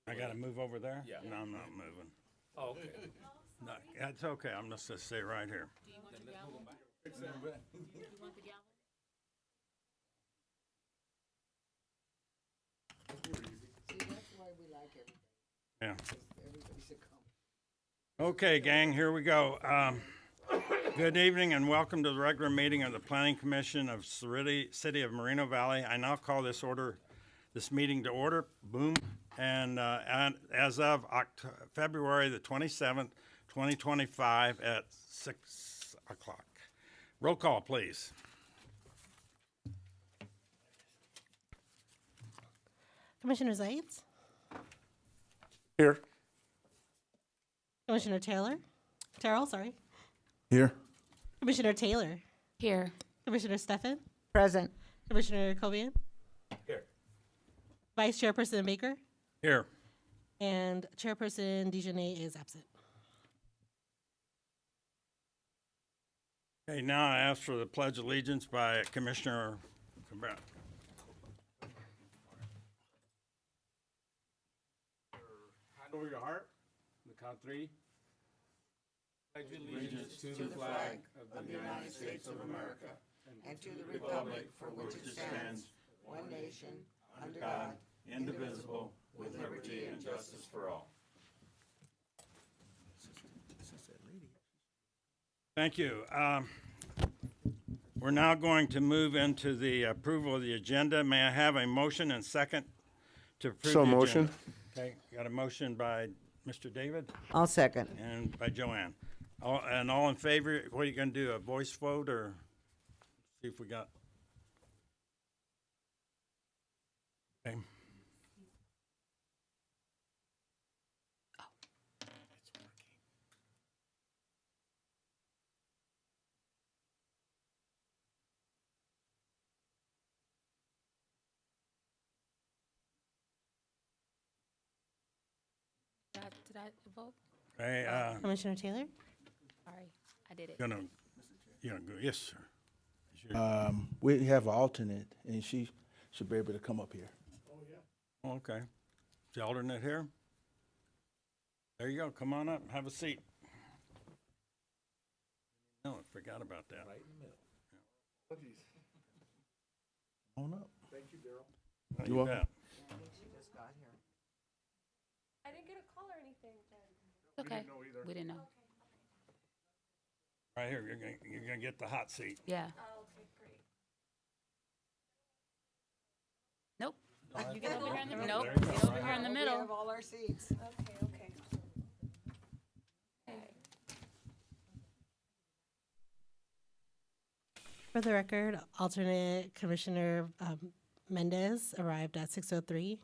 I gotta move over there? Yeah. No, I'm not moving. Oh, okay. No, it's okay, I'm just gonna stay right here. Do you want the gavel? Do you want the gavel? See, that's why we like everything. Yeah. Everybody should come. Okay, gang, here we go. Good evening and welcome to the regular meeting of the Planning Commission of City of Moreno Valley. I now call this meeting to order. Boom. And as of February the 27th, 2025 at 6 o'clock. Roll call, please. Commissioner Zaitz, Here. Commissioner Terrell, sorry. Here. Commissioner Taylor, Here. Commissioner Stefan, Present. Commissioner Cobian, Here. Vice Chairperson Baker, Here. and Chairperson Dejanay is absent. Okay, now I ask for the Pledge of Allegiance by Commissioner Cabral. Hand over your heart. The count three. Pledge allegiance to the flag of the United States of America And to the republic for which it stands, one nation, under God, Indivisible, with liberty and justice for all. Thank you. We're now going to move into the approval of the agenda. May I have a motion and second to approve So the agenda? motion. Okay, got a motion by Mr. David I'll second. and by Joanne. All in favor, what are you going to do, a voice vote or see if we got? Okay. Did I vote? Okay, Commissioner Taylor, Sorry, I did it. gonna, go, yes, sir. We have an alternate, and she should be able to come up here. Okay. Is the alternate here? There you go. Come on up. Have a seat. No, I forgot about that. right in the middle. Come on up. Oh, You welcome. bet. She just got here. I didn't get a call or anything. Okay. We didn't know. Right here. You're gonna get the hot seat. Yeah. Oh, okay, great. Nope. You get over here in the There nope. you go. Get over here in the We middle. have all our seats. Okay, okay. for the record, alternate Commissioner Mendez arrived at 6:03.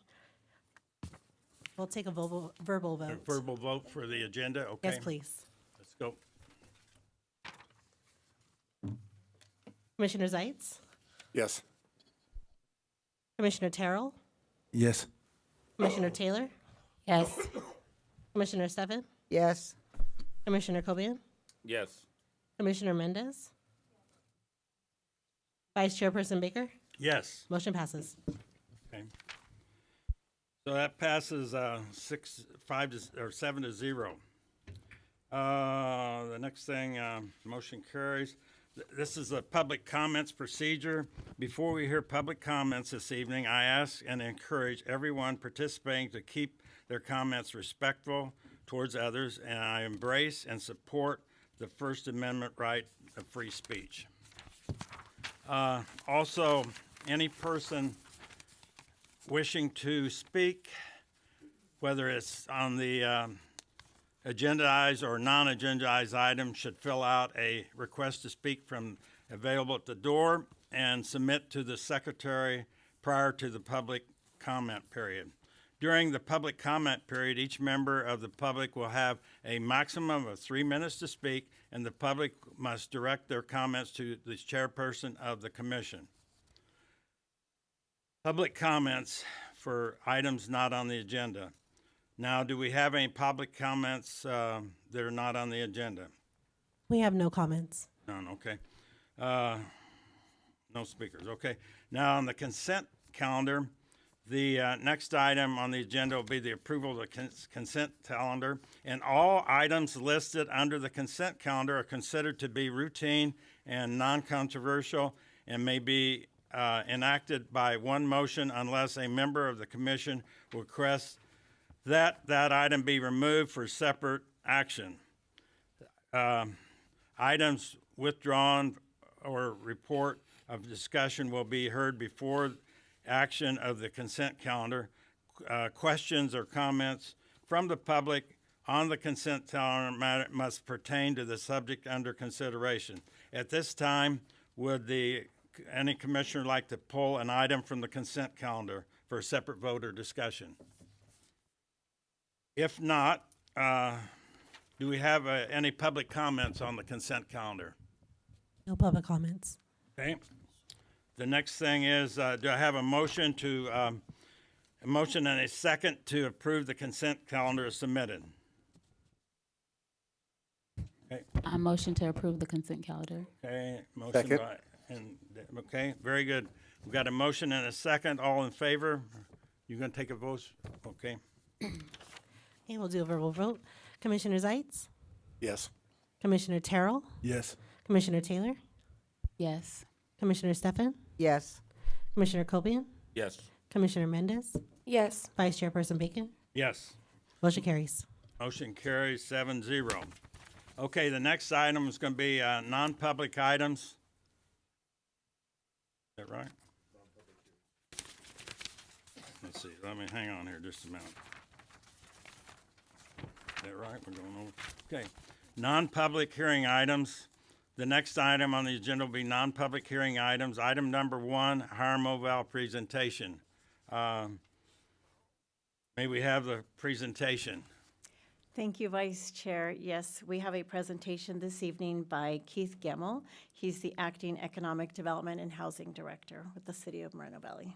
We'll take a verbal A vote. verbal vote for the agenda. Okay. Yes, please. Let's go. Commissioner Zaitz, Yes. Commissioner Terrell, Yes. Commissioner Taylor, Yes. Commissioner Stefan, Yes. Commissioner Cobian, Yes. Commissioner Mendez, Vice Chairperson Baker. Yes. Motion passes. Okay. So that passes 7-0. The next thing, motion carries. This is a public comments procedure. Before we hear public comments this evening, I ask and encourage everyone participating to keep their comments respectful towards others, and I embrace and support the First Amendment right of free speech. Also, any person wishing to speak, whether it's on the agendized or non-agendized item, should fill out a request to speak from available at the door and submit to the secretary prior to the public comment period. During the public comment period, each member of the public will have a maximum of 3 minutes to speak, and the public must direct their comments to the chairperson of the commission. Public comments for items not on the agenda. Now, do we have any public comments that are not on the agenda? We have no comments. None, okay. No speakers, okay. Now, on the consent calendar, The next item on the agenda will be the approval of the consent calendar, and all items listed under the consent calendar are considered to be routine and non-controversial and may be enacted by one motion unless a member of the commission requests that item be removed for separate action. Items withdrawn or report of discussion will be heard before action of the consent calendar. Questions or comments from the public on the consent calendar matter must pertain to the subject under consideration. At this time, would any commissioner like to pull an item from the consent calendar for a separate vote or discussion? If not, do we have any public comments on the consent calendar? No public comments. Okay. The next thing is, do I have a motion a motion and a second to approve the consent calendar as submitted? Okay, I motion to approve the consent calendar. okay, motion Second. okay, very good. We've got a motion and a second. All in favor? You gonna take a vote? Okay. Okay, we'll do a verbal vote. Commissioner Zeitz, Yes. Commissioner Terrell, Yes. Commissioner Taylor, Yes. Commissioner Stefan, Yes. Commissioner Cobian, Yes. Commissioner Mendez, Yes. Vice Chairperson Bacon. Yes. Motion carries. Motion carries 7-0. Okay, the next item is going to be non-public items. Is that right? Let's see, let me hang on here just a minute. Is that right? We're going over. Okay, non-public hearing items. The next item on the agenda will be non-public hearing items. Item number 1, Hiram Oval presentation. May we have the presentation? Thank you, Vice Chair. Yes, we have a presentation this evening by Keith Gemmell. He's the Acting Economic Development and Housing Director with the City of Moreno Valley.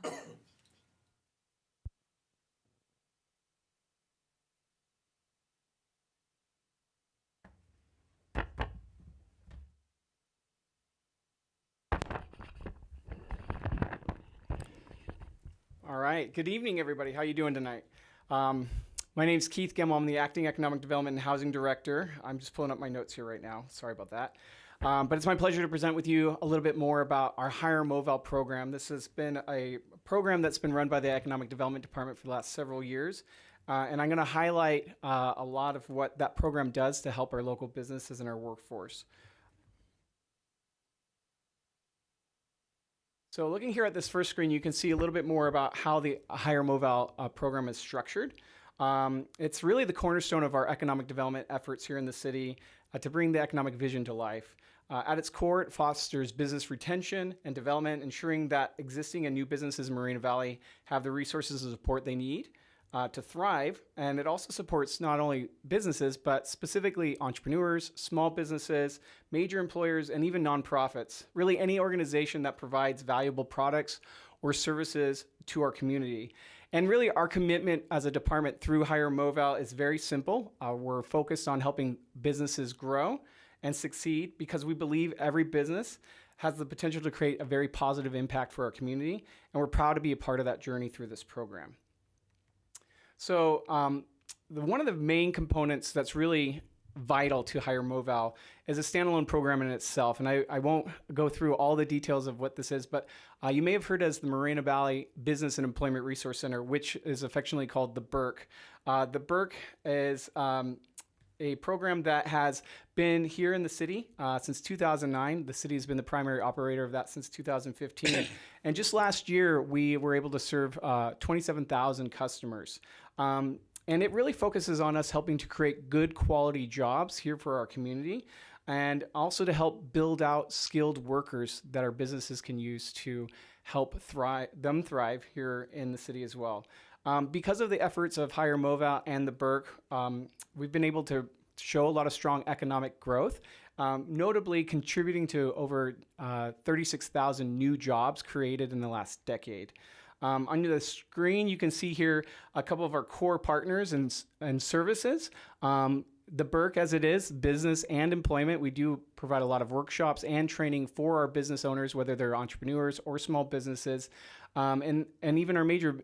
All right. Good evening, everybody. How you doing tonight? My name's Keith Gemmell. I'm the Acting Economic Development and Housing Director. I'm just pulling up my notes here right now. Sorry about that. But it's my pleasure to present with you a little bit more about our Hiram Oval program. This has been a program that's been run by the Economic Development Department for the last several years. And I'm going to highlight a lot of what that program does to help our local businesses and our workforce. So looking here at this first screen, you can see a little bit more about how the Hiram Oval program is structured. It's really the cornerstone of our economic development efforts here in the city to bring the economic vision to life. At its core, it fosters business retention and development, ensuring that existing and new businesses in Moreno Valley have the resources and support they need to thrive. And it also supports not only businesses, but specifically entrepreneurs, small businesses, major employers, and even nonprofits. Really any organization that provides valuable products or services to our community. And really our commitment as a department through Hiram Oval is very simple. We're focused on helping businesses grow and succeed because we believe every business has the potential to create a very positive impact for our community. And we're proud to be a part of that journey through this program. So one of the main components that's really vital to Hiram Oval is a standalone program in itself. And I won't go through all the details of what this is, but you may have heard as the Moreno Valley Business and Employment Resource Center, which is affectionately called the BERC. The BERC is a program that has been here in the city since 2009. The city has been the primary operator of that since 2015. And just last year, we were able to serve 27,000 customers. And it really focuses on us helping to create good quality jobs here for our community and also to help build out skilled workers that our businesses can use to help thrive here in the city as well. Because of the efforts of Hiram Oval and the BERC, we've been able to show a lot of strong economic growth, notably contributing to over 36,000 new jobs created in the last decade. Under the screen, you can see here a couple of our core partners and services. The BERC, as it is, business and employment, we do provide a lot of workshops and training for our business owners, whether they're entrepreneurs or small businesses. And even our major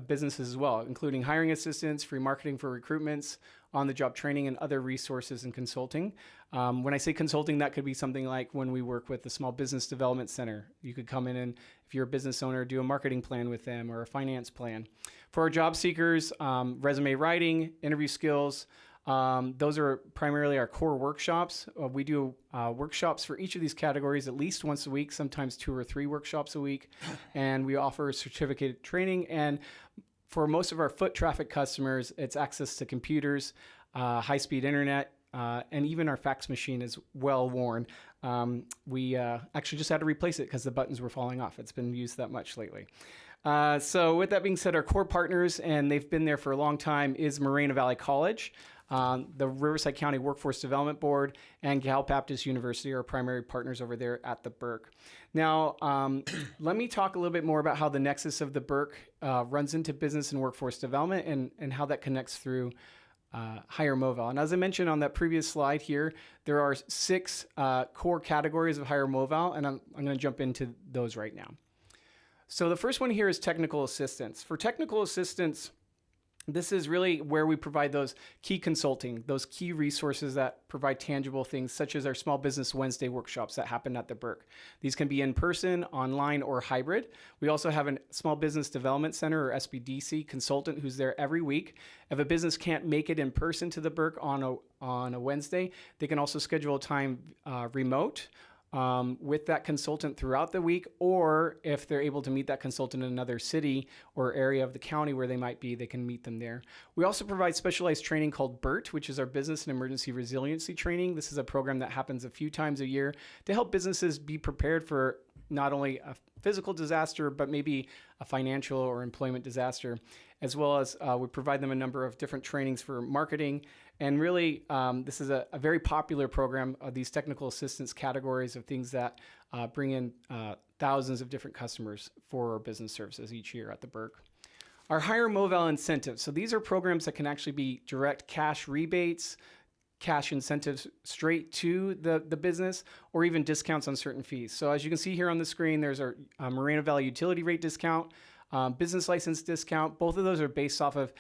businesses as well, including hiring assistance, free marketing for recruitments, on-the-job training, and other resources and consulting. When I say consulting, that could be something like when we work with the Small Business Development Center. You could come in and, if you're a business owner, do a marketing plan with them or a finance plan. For our job seekers, resume writing, interview skills, those are primarily our core workshops. We do workshops for each of these categories at least once a week, sometimes 2 or 3 workshops a week. And we offer certificate training. And for most of our foot traffic customers, it's access to computers, high-speed internet, and even our fax machine is well worn. We actually just had to replace it because the buttons were falling off. It's been used that much lately. So with that being said, our core partners, and they've been there for a long time, is Moreno Valley College, the Riverside County Workforce Development Board, and Cal Baptist University are primary partners over there at the Burke. Now, let me talk a little bit more about how the nexus of the Burke runs into business and workforce development and how that connects through Hire Moval. And as I mentioned on that previous slide here, there are 6 core categories of Hire Moval, and I'm going to jump into those right now. So the first one here is technical assistance. For technical assistance, this is really where we provide those key consulting, those key resources that provide tangible things, such as our Small Business Wednesday workshops that happen at the Burke. These can be in person, online, or hybrid. We also have a Small Business Development Center, or SBDC, consultant who's there every week. If a business can't make it in person to the Burke on a Wednesday, they can also schedule a time remote with that consultant throughout the week, or if they're able to meet that consultant in another city or area of the county where they might be, they can meet them there. We also provide specialized training called BERT, which is our Business and Emergency Resiliency Training. This is a program that happens a few times a year to help businesses be prepared for not only a physical disaster, but maybe a financial or employment disaster, as well as we provide them a number of different trainings for marketing. And really, this is a very popular program of these technical assistance categories of things that bring in thousands of different customers for our business services each year at the Burke. Our Hire Moval incentives. So these are programs that can actually be direct cash rebates, cash incentives straight to the business, or even discounts on certain fees. So as you can see here on the screen, there's our Moreno Valley utility rate discount, business license discount. Both of those are based off of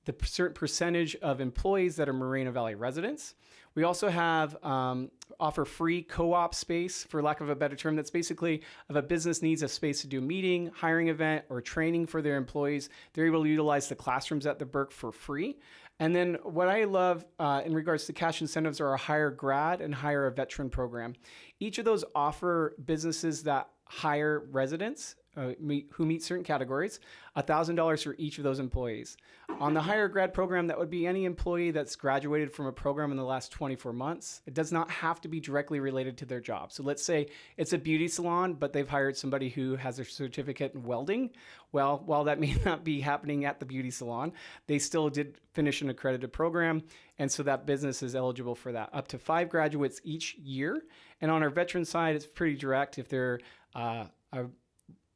the certain percentage of employees that are Moreno Valley residents. We also have offer free co-op space, for lack of a better term. That's basically if a business needs a space to do a meeting, hiring event, or training for their employees, they're able to utilize the classrooms at the Burke for free. And then what I love in regards to cash incentives are a Hire Grad and Hire a Veteran program. Each of those offer businesses that hire residents who meet certain categories, $1,000 for each of those employees. On the Hire Grad program, that would be any employee that's graduated from a program in the last 24 months. It does not have to be directly related to their job. So let's say it's a beauty salon, but they've hired somebody who has a certificate in welding. Well, while that may not be happening at the beauty salon, they still did finish an accredited program, and so that business is eligible for that. Up to 5 graduates each year. And on our veteran side, it's pretty direct. If they're a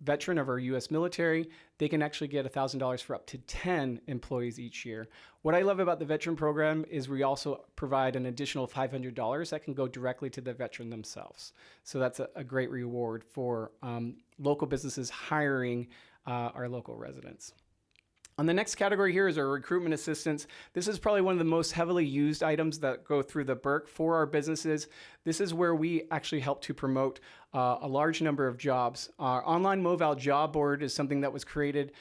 veteran of our U.S. military, they can actually get $1,000 for up to 10 employees each year. What I love about the veteran program is we also provide an additional $500 that can go directly to the veteran themselves. So that's a great reward for local businesses hiring our local residents. On the next category here is our recruitment assistance. This is probably one of the most heavily used items that go through the Burke for our businesses. This is where we actually help to promote a large number of jobs. Our online Moval job board is something that was created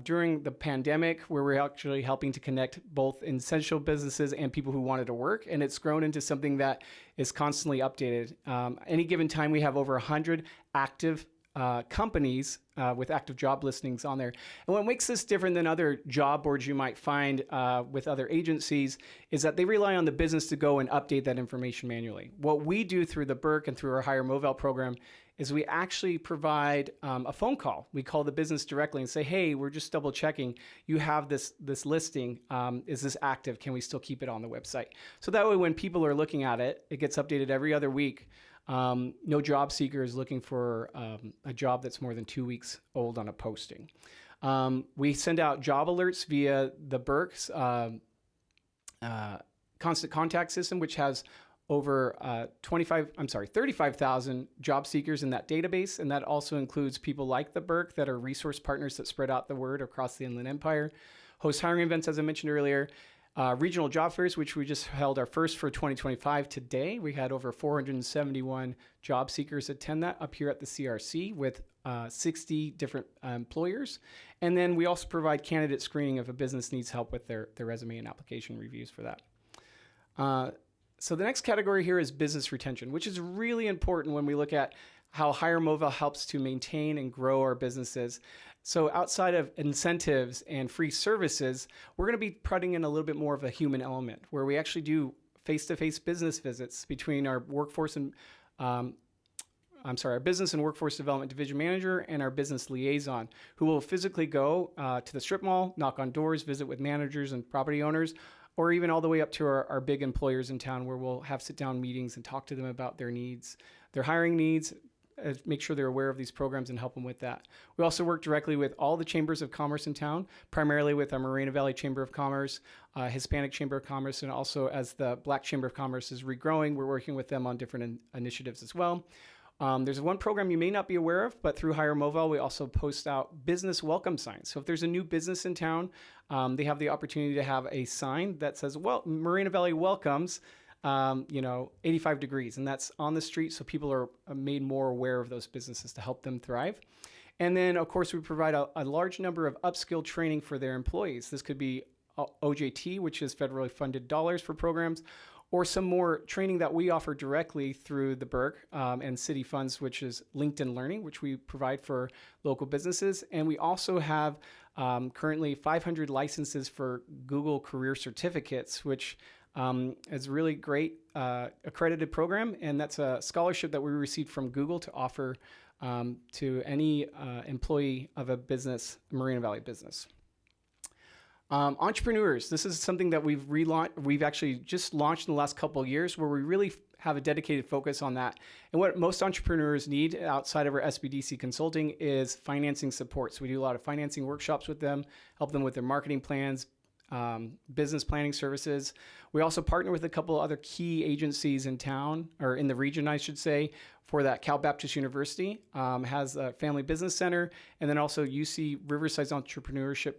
during the pandemic, where we're actually helping to connect both essential businesses and people who wanted to work. And it's grown into something that is constantly updated. Any given time, we have over 100 active companies with active job listings on there. And what makes this different than other job boards you might find with other agencies is that they rely on the business to go and update that information manually. What we do through the Burke and through our Hire Moval program is we actually provide a phone call. We call the business directly and say, hey, we're just double checking. You have this listing. Is this active? Can we still keep it on the website? So that way when people are looking at it, it gets updated every other week. No job seeker is looking for a job that's more than 2 weeks old on a posting. We send out job alerts via the Burke's constant contact system, which has over 35,000 job seekers in that database. And that also includes people like the Burke that are resource partners that spread out the word across the Inland Empire, host hiring events, as I mentioned earlier, regional job fairs, which we just held our first for 2025 today. We had over 471 job seekers attend that up here at the CRC with 60 different employers. And then we also provide candidate screening if a business needs help with their resume and application reviews for that. So the next category here is business retention, which is really important when we look at how Hire Mobile helps to maintain and grow our businesses. So outside of incentives and free services, we're going to be putting in a little bit more of a human element where we actually do face-to-face business visits between our our business and workforce development division manager and our business liaison, who will physically go to the strip mall, knock on doors, visit with managers and property owners, or even all the way up to our big employers in town where we'll have sit-down meetings and talk to them about their needs, their hiring needs, make sure they're aware of these programs and help them with that. We also work directly with all the chambers of commerce in town, primarily with our Moreno Valley Chamber of Commerce, Hispanic Chamber of Commerce, and also as the Black Chamber of Commerce is regrowing, we're working with them on different initiatives as well. There's one program you may not be aware of, but through Hire Mobile, we also post out business welcome signs. So if there's a new business in town, they have the opportunity to have a sign that says, well, Moreno Valley welcomes 85 degrees, and that's on the street, so people are made more aware of those businesses to help them thrive. And then, of course, we provide a large number of upskill training for their employees. This could be OJT, which is federally funded dollars for programs, or some more training that we offer directly through the Burke and city funds, which is LinkedIn Learning, which we provide for local businesses. And we also have currently 500 licenses for Google Career Certificates, which is a really great accredited program, and that's a scholarship that we received from Google to offer to any employee of a business, a Moreno Valley business. Entrepreneurs, this is something that we've actually just launched in the last couple of years, where we really have a dedicated focus on that. And what most entrepreneurs need outside of our SBDC consulting is financing support. So we do a lot of financing workshops with them, help them with their marketing plans, business planning services. We also partner with a couple of other key agencies in town, or in the region, I should say, for that. Cal Baptist University has a family business center, and then also UC Riverside's entrepreneurship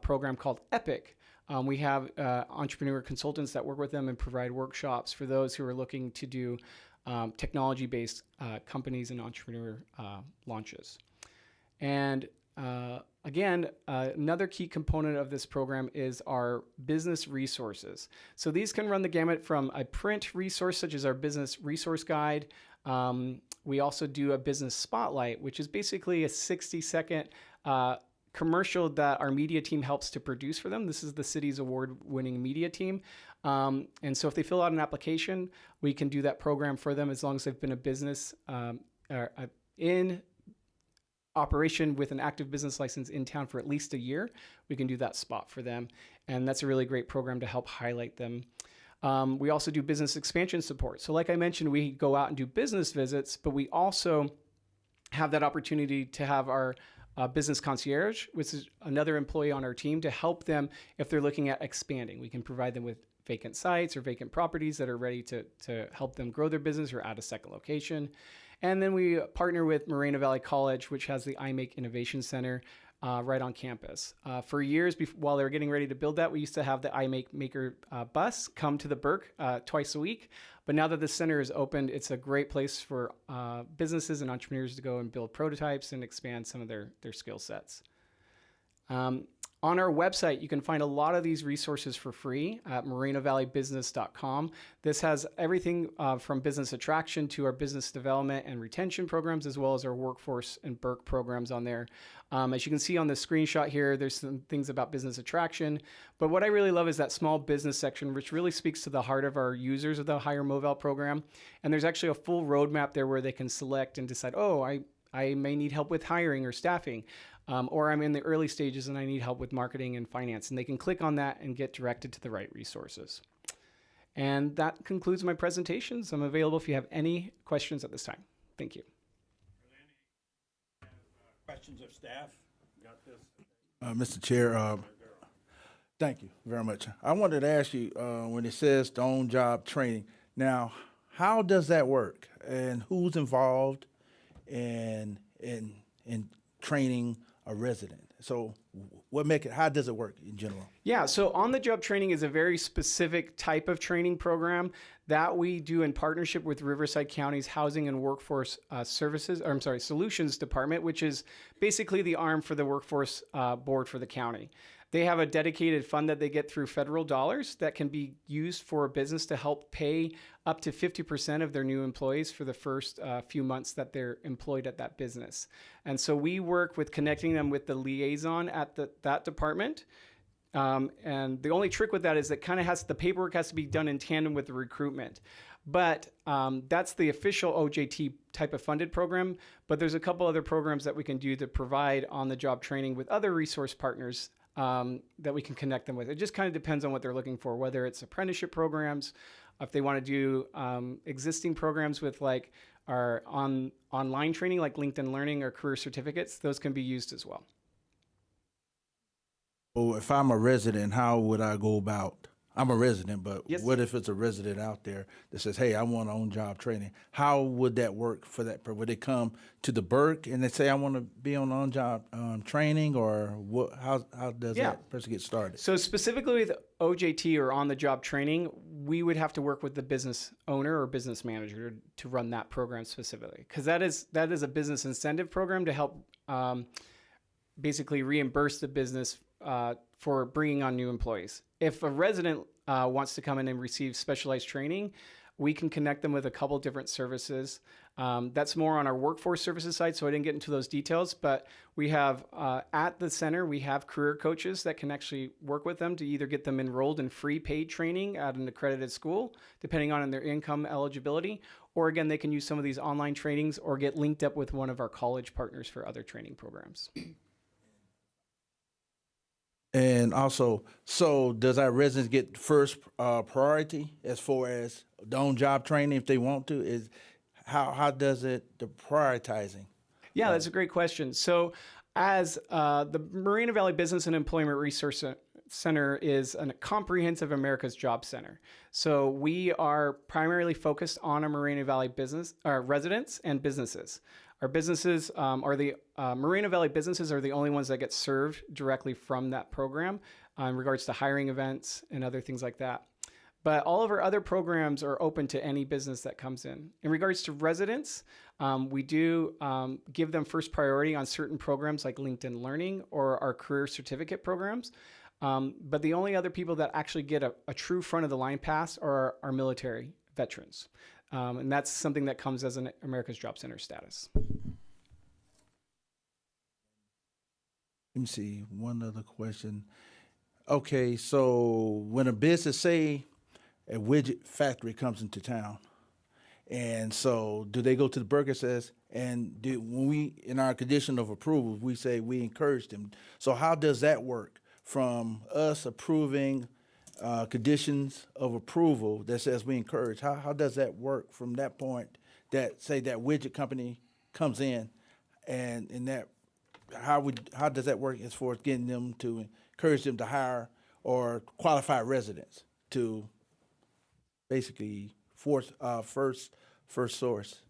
program called EPIC. We have entrepreneur consultants that work with them and provide workshops for those who are looking to do technology-based companies and entrepreneur launches. And again, another key component of this program is our business resources. So these can run the gamut from a print resource, such as our business resource guide. We also do a business spotlight, which is basically a 60-second commercial that our media team helps to produce for them. This is the city's award-winning media team. And so if they fill out an application, we can do that program for them as long as they've been a business in operation with an active business license in town for at least a year. We can do that spot for them. And that's a really great program to help highlight them. We also do business expansion support. So like I mentioned, we go out and do business visits, but we also have that opportunity to have our business concierge, which is another employee on our team, to help them if they're looking at expanding. We can provide them with vacant sites or vacant properties that are ready to help them grow their business or add a second location. And then we partner with Moreno Valley College, which has the iMake Innovation Center right on campus. For years, while they were getting ready to build that, we used to have the iMake Maker bus come to the Burke twice a week. But now that the center is opened, it's a great place for businesses and entrepreneurs to go and build prototypes and expand some of their skill sets. On our website, you can find a lot of these resources for free at morenovalleybusiness.com. This has everything from business attraction to our business development and retention programs, as well as our workforce and Burke programs on there. As you can see on the screenshot here, there's some things about business attraction. But what I really love is that small business section, which really speaks to the heart of our users of the Hire Mobile program. And there's actually a full roadmap there where they can select and decide, oh, I may need help with hiring or staffing. Or I'm in the early stages and I need help with marketing and finance. And they can click on that and get directed to the right resources. And that concludes my presentations. I'm available if you have any questions at this time. Thank you. Questions of staff? Got this? Mr. Chair, thank you very much. I wanted to ask you, when it says the on-job training, now, how does that work, and who's involved in training a resident? So how does it work in general? Yeah, so on-the-job training is a very specific type of training program that we do in partnership with Riverside County's Housing and Workforce Solutions Department, which is basically the arm for the workforce board for the county. They have a dedicated fund that they get through federal dollars that can be used for a business to help pay up to 50% of their new employees for the first few months that they're employed at that business. And so we work with connecting them with the liaison at that department. And the only trick with that is that the paperwork has to be done in tandem with the recruitment. But that's the official OJT type of funded program. But there's a couple other programs that we can do to provide on-the-job training with other resource partners that we can connect them with. It just kind of depends on what they're looking for, whether it's apprenticeship programs, if they want to do existing programs with like our online training, like LinkedIn Learning or career certificates, those can be used as well. Well, if I'm a resident, how would I go about? I'm a resident, but Yes. what if it's a resident out there that says, "Hey, I want on-job training"? How would that work for that? Would they come to the Burke and they say, "I want to be on on-job training," or what? How does that person get started? So specifically with OJT or on-the-job training, we would have to work with the business owner or business manager to run that program specifically, because that is a business incentive program to help basically reimburse the business for bringing on new employees. If a resident wants to come in and receive specialized training, we can connect them with a couple different services. That's more on our workforce services side, so I didn't get into those details, but we have at the center, we have career coaches that can actually work with them to either get them enrolled in free paid training at an accredited school, depending on their income eligibility, or again, they can use some of these online trainings or get linked up with one of our college partners for other training programs. And also, so does our residents get first priority as far as the on-job training if they want to? Is how does it the prioritizing? Yeah, that's a great question. So as the Moreno Valley Business and Employment Resource Center is a comprehensive America's Job Center. So we are primarily focused on our Moreno Valley residents and businesses. Our businesses Moreno Valley businesses are the only ones that get served directly from that program in regards to hiring events and other things like that. But all of our other programs are open to any business that comes in. In regards to residents, we do give them first priority on certain programs like LinkedIn Learning or our career certificate programs. But the only other people that actually get a true front of the line pass are our military veterans. And that's something that comes as an America's Job Center status. Let me see, one other question. Okay, so when a business, say a widget factory comes into town, and so do they go to the Burke and says, and when we, in our condition of approval, we say we encourage them. So how does that work from us approving conditions of approval that says we encourage? How does that work from that point that, say, that widget company comes in and in that, how does that work as far as getting them to encourage them to hire or qualified residents to basically force first source?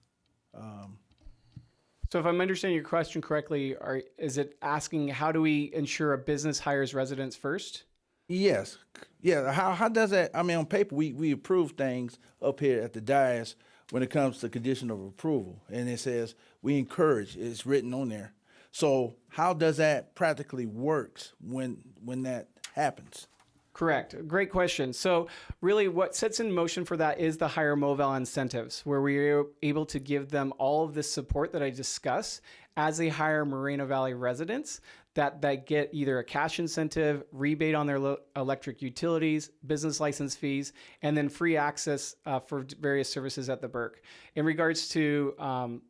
So if I'm understanding your question correctly, is it asking how do we ensure a business hires residents first? Yes. Yeah. How does that? I mean, on paper, we approve things up here at the dais when it comes to condition of approval, and it says we encourage. It's written on there. So how does that practically works when that happens? Correct. Great question. So really what sets in motion for that is the Hire MoVal incentives, where we're able to give them all of this support that I discussed as they hire Moreno Valley residents that get either a cash incentive, rebate on their electric utilities, business license fees, and then free access for various services at the Burke. In regards to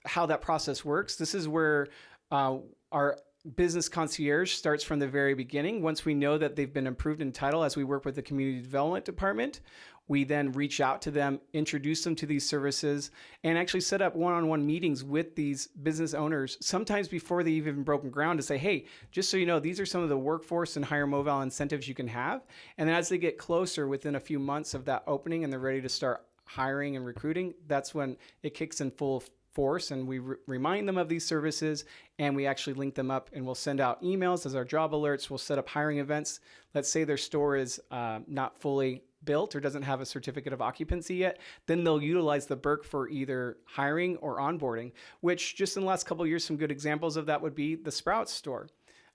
how that process works, this is where our business concierge starts from the very beginning. Once we know that they've been approved in title, as we work with the community development department, we then reach out to them, introduce them to these services, and actually set up one-on-one meetings with these business owners, sometimes before they've even broken ground, to say, hey, just so you know, these are some of the workforce and Hire MoVal incentives you can have. And then as they get closer, within a few months of that opening and they're ready to start hiring and recruiting, that's when it kicks in full force, and we remind them of these services, and we actually link them up, and we'll send out emails as our job alerts. We'll set up hiring events. Let's say their store is not fully built or doesn't have a certificate of occupancy yet, then they'll utilize the Burke for either hiring or onboarding, which just in the last couple of years, some good examples of that would be the Sprouts store.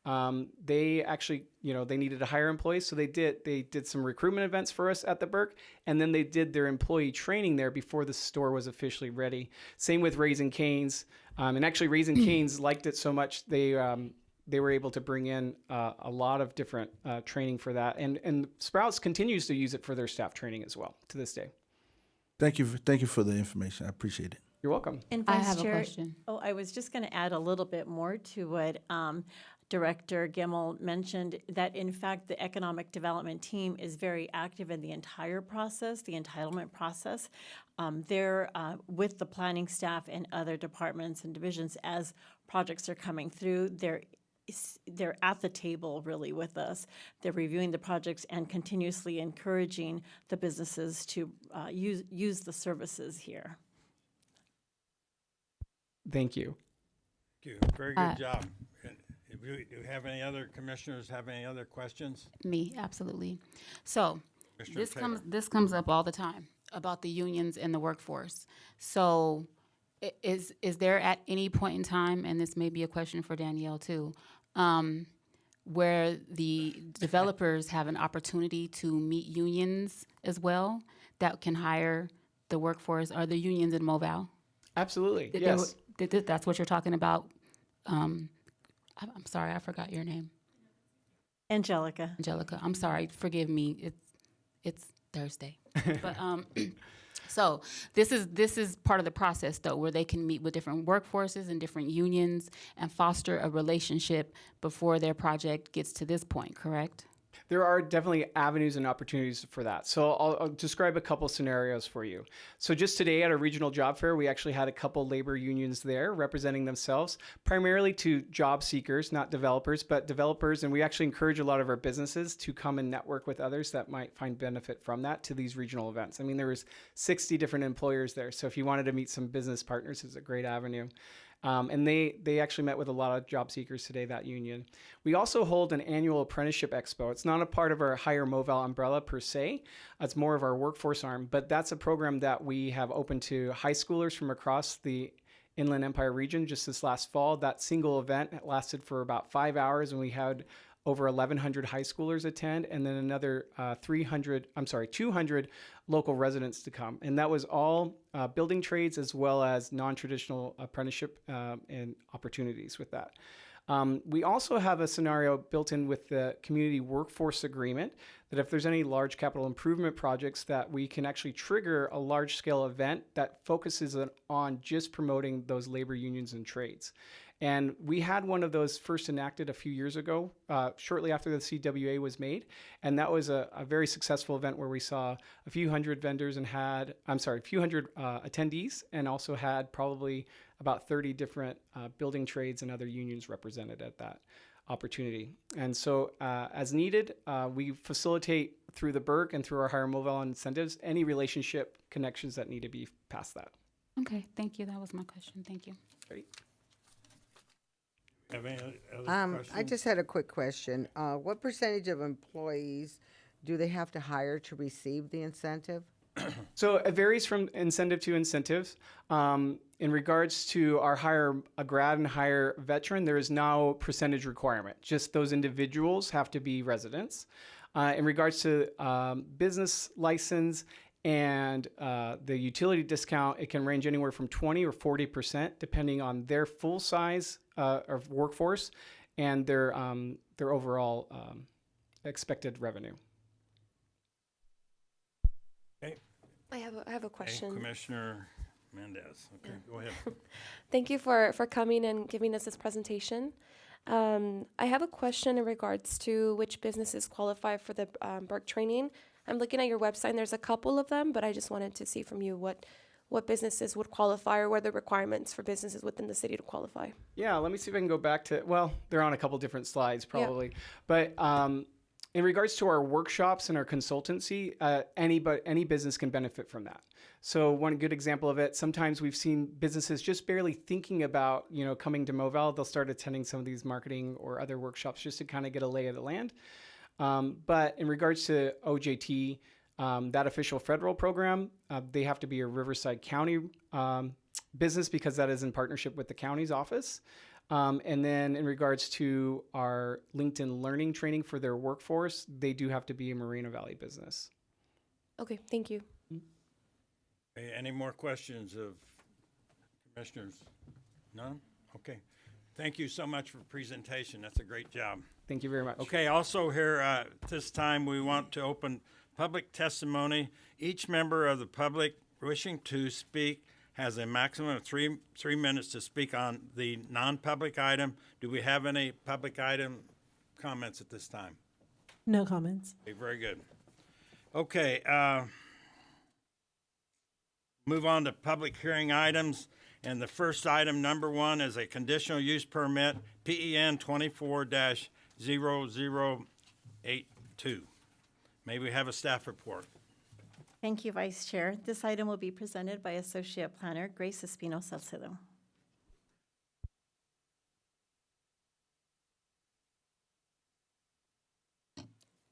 They actually, they needed to hire employees, so they did some recruitment events for us at the Burke, and then they did their employee training there before the store was officially ready. Same with Raising Cane's, and actually Raising Cane's liked it so much they were able to bring in a lot of different training for that, and Sprouts continues to use it for their staff training as well to this day. Thank you for the information. I appreciate it. You're welcome. And I Vice have a Chair, question. Oh, I was just going to add a little bit more to what Director Gimmel mentioned, that in fact, the economic development team is very active in the entire process, the entitlement process. They're with the planning staff and other departments and divisions as projects are coming through. They're at the table really with us. They're reviewing the projects and continuously encouraging the businesses to use the services here. Thank you. Thank you. Very good job. Do you have any other commissioners have any other questions? Me, absolutely. So Commissioner Taylor. this comes up all the time about the unions and the workforce. So is there at any point in time, and this may be a question for Danielle too, where the developers have an opportunity to meet unions as well that can hire the workforce? Are there unions in Moval? Absolutely, yes. That's what you're talking about. I'm sorry, I forgot your name. Angelica. Angelica. I'm sorry. Forgive me. It's Thursday. But so this is part of the process though, where they can meet with different workforces and different unions and foster a relationship before their project gets to this point, correct? There are definitely avenues and opportunities for that. So I'll describe a couple scenarios for you. So just today at a regional job fair, we actually had a couple labor unions there representing themselves, primarily to job seekers, not developers, but developers. And we actually encourage a lot of our businesses to come and network with others that might find benefit from that to these regional events. I mean, there was 60 different employers there. So if you wanted to meet some business partners, it's a great avenue. And they actually met with a lot of job seekers today, that union. We also hold an annual apprenticeship expo. It's not a part of our Hire Moval umbrella per se. It's more of our workforce arm, but that's a program that we have open to high schoolers from across the Inland Empire region just this last fall. That single event lasted for about 5 hours, and we had over 1,100 high schoolers attend, and then another 200 local residents to come. And that was all building trades as well as non-traditional apprenticeship and opportunities with that. We also have a scenario built in with the community workforce agreement that if there's any large capital improvement projects that we can actually trigger a large scale event that focuses on just promoting those labor unions and trades. And we had one of those first enacted a few years ago, shortly after the CWA was made. And that was a very successful event where we saw a few hundred vendors and a few hundred attendees, and also had probably about 30 different building trades and other unions represented at that opportunity. And so as needed, we facilitate through the Burke and through our Hire Moval incentives, any relationship connections that need to be past that. Okay, thank you. That was my question. Thank you. Great. Have any other questions? I just had a quick question. What percentage of employees do they have to hire to receive the incentive? So it varies from incentive to incentives. In regards to our hire a grad and hire veteran, there is no percentage requirement. Just those individuals have to be residents. In regards to business license and the utility discount, it can range anywhere from 20 or 40%, depending on their full size of workforce and their overall expected revenue. Okay. I have a question. Okay, Commissioner Mendez. Okay, go ahead. Thank you for coming and giving us this presentation. I have a question in regards to which businesses qualify for the Burke training. I'm looking at your website, and there's a couple of them, but I just wanted to see from you what businesses would qualify, or what are the requirements for businesses within the city to qualify. Yeah, let me see if I can go back to, well, they're on a couple different slides probably. But In regards to our workshops and our consultancy, any business can benefit from that. So one good example of it, sometimes we've seen businesses just barely thinking about, coming to Moval. They'll start attending some of these marketing or other workshops just to kind of get a lay of the land. But in regards to OJT, that official federal program, they have to be a Riverside County business because that is in partnership with the county's office. And then in regards to our LinkedIn Learning training for their workforce, they do have to be a Moreno Valley business. Okay, thank you. Okay, any more questions of commissioners? None? Okay. Thank you so much for the presentation. That's a great job. Thank you very much. Okay, also here, this time we want to open public testimony. Each member of the public wishing to speak has a maximum of three minutes to speak on the non-public item. Do we have any public item comments at this time? No comments. Okay, very good. Okay, move on to public hearing items. And the first item, number 1, is a conditional use permit, PEN 24-0082. May we have a staff report? Thank you, Vice Chair. This item will be presented by Associate Planner Grace Espino Salcedo.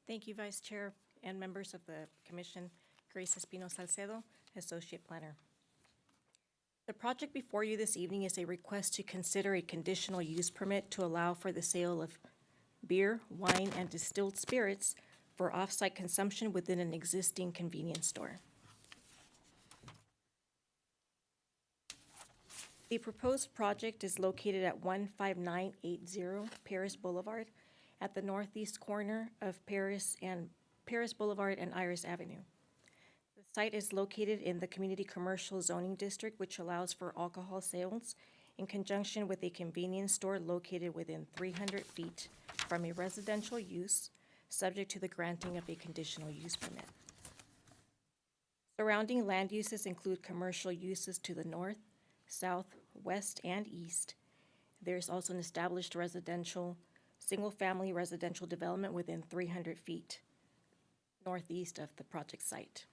Thank you, Vice Chair and members of the Commission. Grace Espino Salcedo, Associate Planner. The project before you this evening is a request to consider a conditional use permit to allow for the sale of beer, wine, and distilled spirits for off-site consumption within an existing convenience store. The proposed project is located at 15980 Paris Boulevard at the northeast corner of Paris Boulevard and Iris Avenue. The site is located in the Community Commercial Zoning District, which allows for alcohol sales in conjunction with a convenience store located within 300 feet from a residential use, subject to the granting of a conditional use permit. Surrounding land uses include commercial uses to the north, south, west, and east. There's also an established single-family residential development within 300 feet northeast of the project site.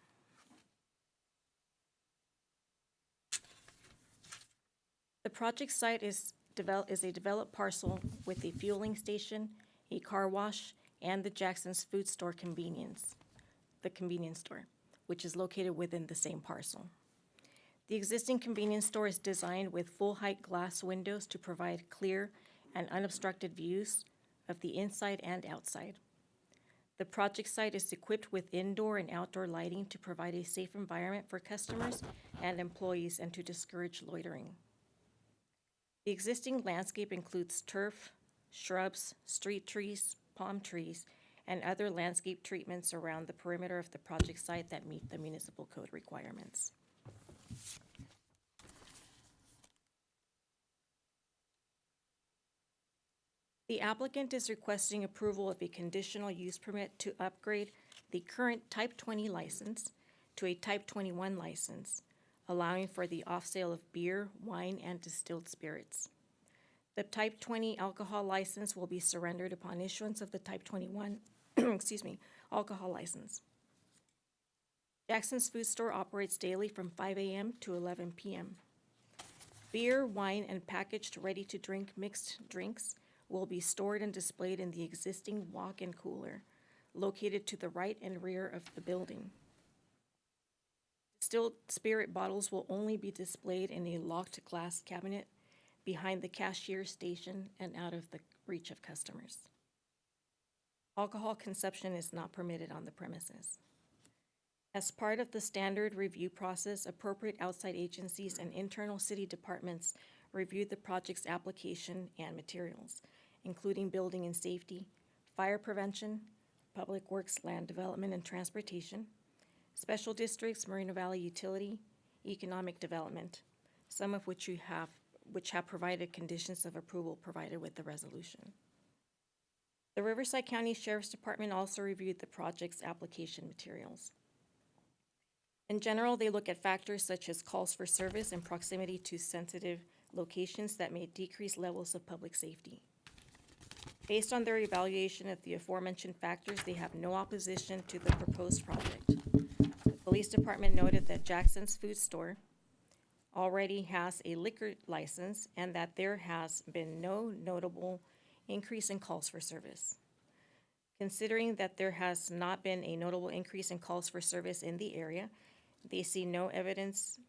The project site is a developed parcel with a fueling station, a car wash, and the Jackson's Food Store the convenience store, which is located within the same parcel. The existing convenience store is designed with full-height glass windows to provide clear and unobstructed views of the inside and outside. The project site is equipped with indoor and outdoor lighting to provide a safe environment for customers and employees and to discourage loitering. The existing landscape includes turf, shrubs, street trees, palm trees, and other landscape treatments around the perimeter of the project site that meet the municipal code requirements. The applicant is requesting approval of a conditional use permit to upgrade the current Type 20 license to a Type 21 license, allowing for the off-sale of beer, wine, and distilled spirits. The Type 20 alcohol license will be surrendered upon issuance of the Type 21 alcohol license. Jackson's Food Store operates daily from 5 a.m. to 11 p.m. Beer, wine, and packaged ready-to-drink mixed drinks will be stored and displayed in the existing walk-in cooler located to the right and rear of the building. Distilled spirit bottles will only be displayed in a locked glass cabinet behind the cashier station and out of the reach of customers. Alcohol consumption is not permitted on the premises. As part of the standard review process, appropriate outside agencies and internal city departments reviewed the project's application and materials, including building and safety, fire prevention, public works, land development and transportation, special districts, Moreno Valley Utility, economic development, some of which have provided conditions of approval provided with the resolution. The Riverside County Sheriff's Department also reviewed the project's application materials. In general, they look at factors such as calls for service and proximity to sensitive locations that may decrease levels of public safety. Based on their evaluation of the aforementioned factors, they have no opposition to the proposed project. The police department noted that Jackson's Food Store already has a liquor license and that there has been no notable increase in calls for service. Considering that there has not been a notable increase in calls for service in the area, they see no evidence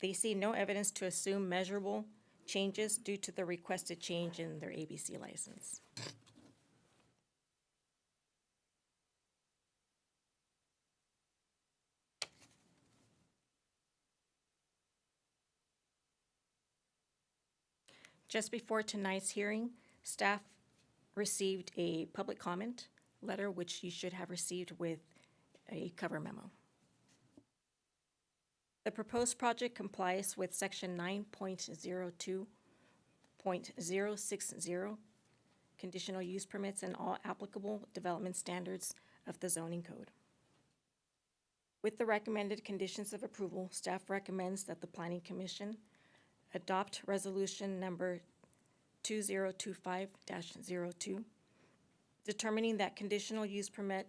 they see no evidence to assume measurable changes due to the requested change in their ABC license. Just before tonight's hearing, staff received a public comment letter, which you should have received with a cover memo. The proposed project complies with section 9.02.060, conditional use permits and all applicable development standards of the zoning code. With the recommended conditions of approval, staff recommends that the Planning Commission adopt resolution number 2025-02, determining that conditional use permit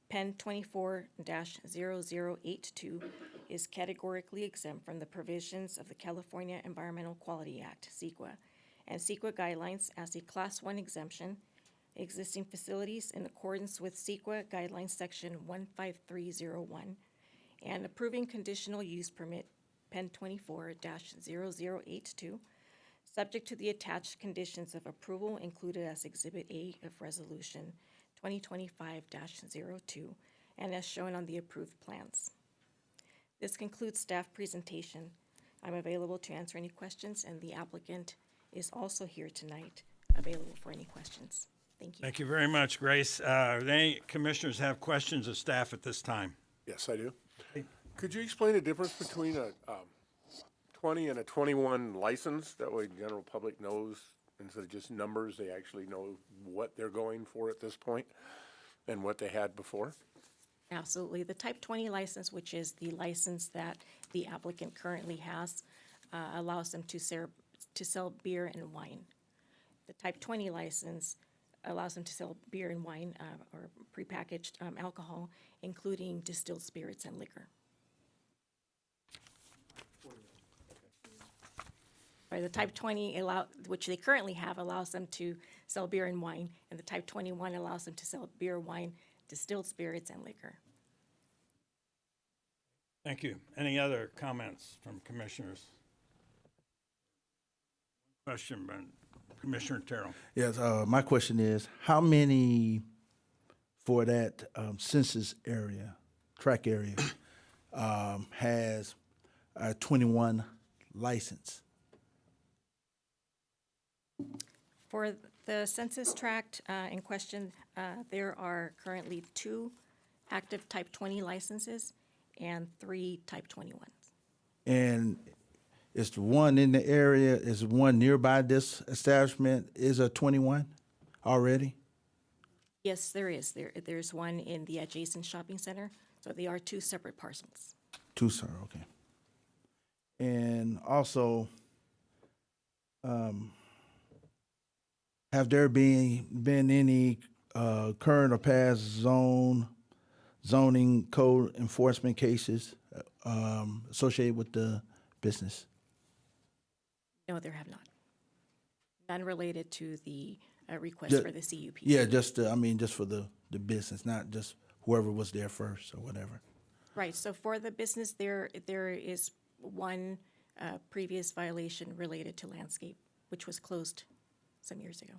Pen 24-0082 is categorically exempt from the provisions of the California Environmental Quality Act, CEQA, and CEQA guidelines as a Class 1 exemption, existing facilities in accordance with CEQA guidelines section 15301, and approving conditional use permit Pen 24-0082, subject to the attached conditions of approval included as Exhibit A of Resolution 2025-02 and as shown on the approved plans. This concludes staff presentation. I'm available to answer any questions, and the applicant is also here tonight, available for any questions. Thank you. Thank you very much, Grace. Do any commissioners have questions of staff at this time? Yes, I do. Could you explain the difference between a 20 and a 21 license? That way the general public knows, instead of just numbers, they actually know what they're going for at this point and what they had before? Absolutely. The Type 20 license, which is the license that the applicant currently has, allows them to sell beer and wine. The Type 20 license allows them to sell beer and wine or prepackaged alcohol, including distilled spirits and liquor. Right, the Type 20, which they currently have, allows them to sell beer and wine, and the Type 21 allows them to sell beer, wine, distilled spirits, and liquor. Thank you. Any other comments from commissioners? Question by Commissioner Terrell. Yes, my question is, how many for that census area, track area, has a 21 license? For the census tract in question, there are currently 2 active Type 20 licenses and 3 Type 21s. And is the one in the area, is the one nearby this establishment is a 21 already? Yes, there is. There's one in the adjacent shopping center, so they are 2 separate parcels. 2, sir, okay. And also, have there been any current or past zoning code enforcement cases associated with the business? No, there have not. None related to the request for the CUP. Yeah, just for the business, not just whoever was there first or whatever. Right, so for the business, there is one previous violation related to landscape, which was closed some years ago.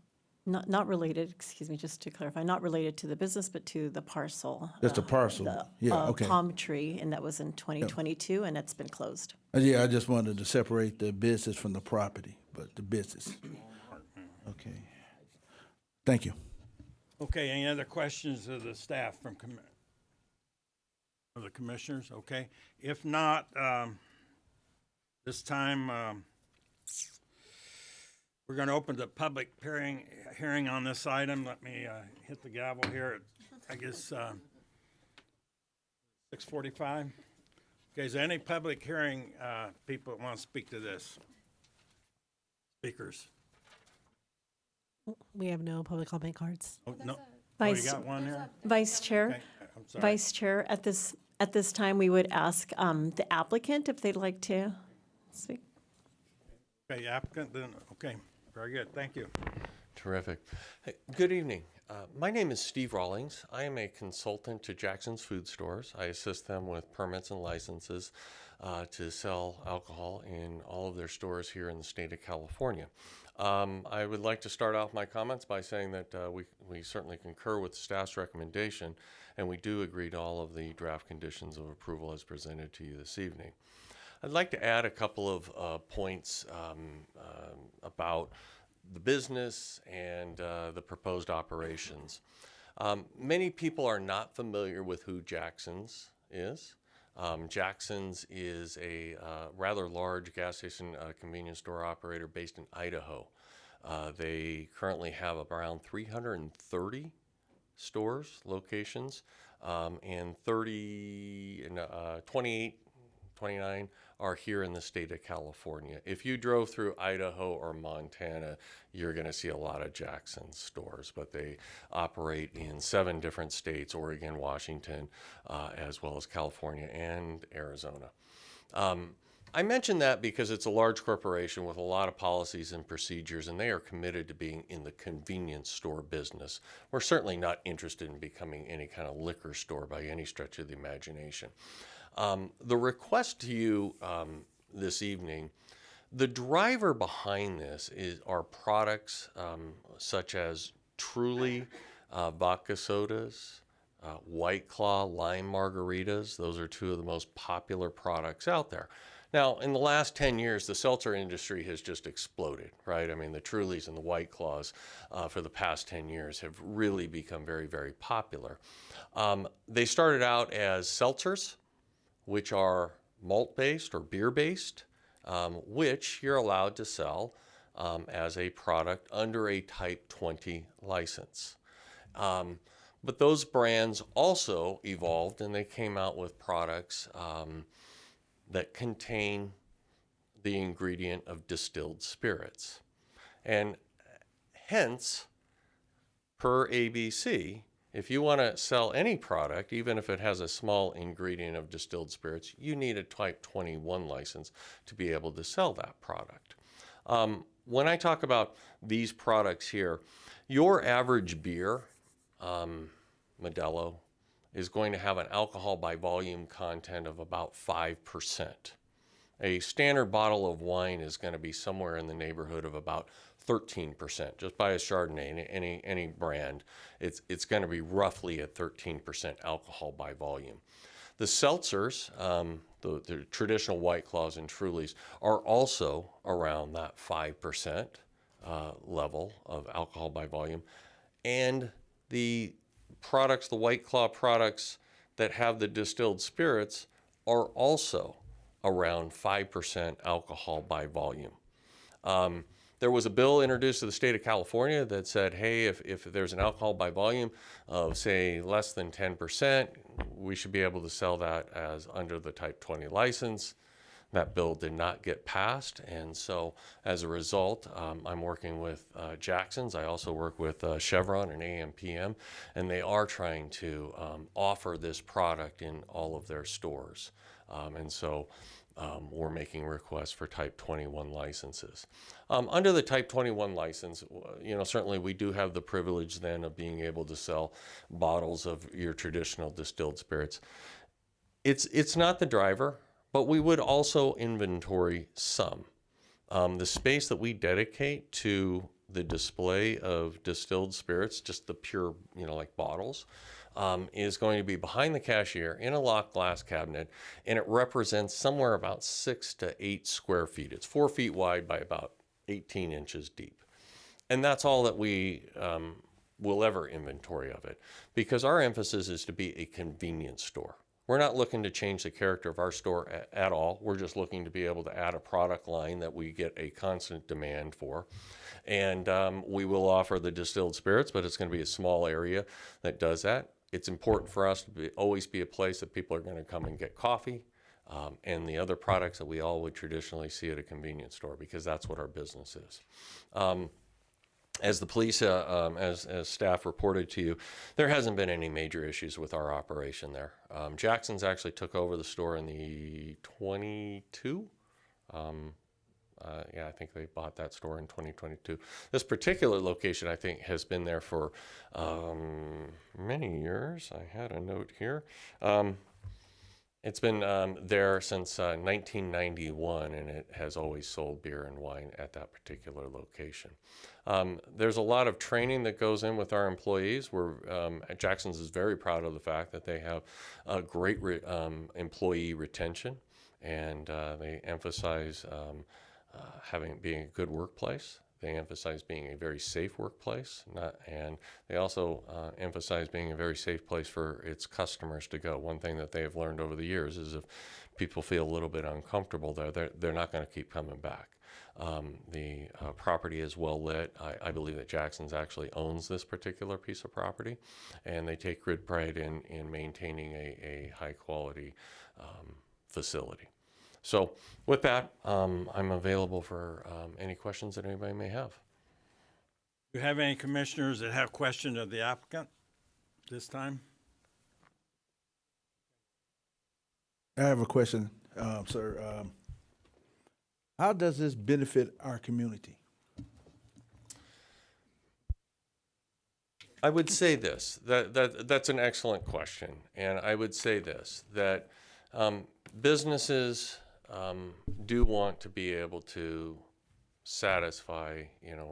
Not related, excuse me, just to clarify, not related to the business, but to the parcel. Just the parcel, yeah, okay. Palm Tree, and that was in 2022, and it's been closed. Yeah, I just wanted to separate the business from the property, but the business. Okay. Thank you. Okay, any other questions of the staff from of the commissioners? Okay, if not, this time we're going to open the public hearing on this item. Let me hit the gavel here at, I guess, 6:45. Okay, is there any public hearing people that want to speak to this? Speakers? We have no public comment cards. Oh, no. Oh, you Vice, got one there? Vice Chair, Okay, I'm sorry. Vice Chair, at this time, we would ask the applicant if they'd like to speak. Okay, applicant, then, okay, very good, thank you. Terrific. Hey, good evening. My name is Steve Rawlings. I am a consultant to Jackson's Food Stores. I assist them with permits and licenses to sell alcohol in all of their stores here in the state of California. I would like to start off my comments by saying that we certainly concur with the staff's recommendation, and we do agree to all of the draft conditions of approval as presented to you this evening. I'd like to add a couple of points about the business and the proposed operations. Many people are not familiar with who Jackson's is. Jackson's is a rather large gas station convenience store operator based in Idaho. They currently have around 330 stores, locations, and 29 are here in the state of California. If you drove through Idaho or Montana, you're going to see a lot of Jackson's stores, but they operate in 7 different states, Oregon, Washington, as well as California and Arizona. I mention that because it's a large corporation with a lot of policies and procedures, and they are committed to being in the convenience store business. We're certainly not interested in becoming any kind of liquor store by any stretch of the imagination. The request to you this evening, the driver behind this are products such as Truly vodka sodas, White Claw lime margaritas. Those are 2 of the most popular products out there. Now, in the last 10 years, the seltzer industry has just exploded, right? I mean, the Trulies and the White Claws for the past 10 years have really become very, very popular. They started out as seltzers, which are malt-based or beer-based, which you're allowed to sell as a product under a Type 20 license. But those brands also evolved, and they came out with products that contain the ingredient of distilled spirits. And hence, per ABC, if you want to sell any product, even if it has a small ingredient of distilled spirits, you need a Type 21 license to be able to sell that product. When I talk about these products here, your average beer, Modelo, is going to have an alcohol by volume content of about 5%. A standard bottle of wine is going to be somewhere in the neighborhood of about 13%. Just buy a Chardonnay, any brand, it's going to be roughly at 13% alcohol by volume. The seltzers, the traditional White Claws and Trulies, are also around that 5% level of alcohol by volume. And the products, the White Claw products that have the distilled spirits, are also around 5% alcohol by volume. There was a bill introduced to the state of California that said, hey, if there's an alcohol by volume of, say, less than 10%, we should be able to sell that as under the Type 20 license. That bill did not get passed, and so as a result, I'm working with Jackson's. I also work with Chevron and AMPM, and they are trying to offer this product in all of their stores. And so we're making requests for Type 21 licenses. Under the Type 21 license, certainly we do have the privilege then of being able to sell bottles of your traditional distilled spirits. It's not the driver, but we would also inventory some. The space that we dedicate to the display of distilled spirits, just the pure, like bottles, is going to be behind the cashier in a locked glass cabinet, and it represents somewhere about 6 to 8 square feet. It's 4 feet wide by about 18 inches deep. And that's all that we will ever inventory of it, because our emphasis is to be a convenience store. We're not looking to change the character of our store at all. We're just looking to be able to add a product line that we get a constant demand for. And we will offer the distilled spirits, but it's going to be a small area that does that. It's important for us to always be a place that people are going to come and get coffee and the other products that we all would traditionally see at a convenience store, because that's what our business is. as the police, as staff reported to you, there hasn't been any major issues with our operation there. Jackson's actually took over the store in the 22. Yeah, I think they bought that store in 2022. This particular location, I think, has been there for many years. I had a note here. It's been there since 1991, and it has always sold beer and wine at that particular location. There's a lot of training that goes in with our employees. Jackson's is very proud of the fact that they have a great employee retention, and they emphasize being a good workplace. They emphasize being a very safe workplace, and they also emphasize being a very safe place for its customers to go. One thing that they have learned over the years is if people feel a little bit uncomfortable there, they're not going to keep coming back. The property is well lit. I believe that Jackson's actually owns this particular piece of property, and they take great pride in maintaining a high quality facility. So with that, I'm available for any questions that anybody may have. Do you have any commissioners that have questions of the applicant this time? I have a question, sir. How does this benefit our community? I would say this, that's an excellent question. And I would say this, that businesses do want to be able to satisfy,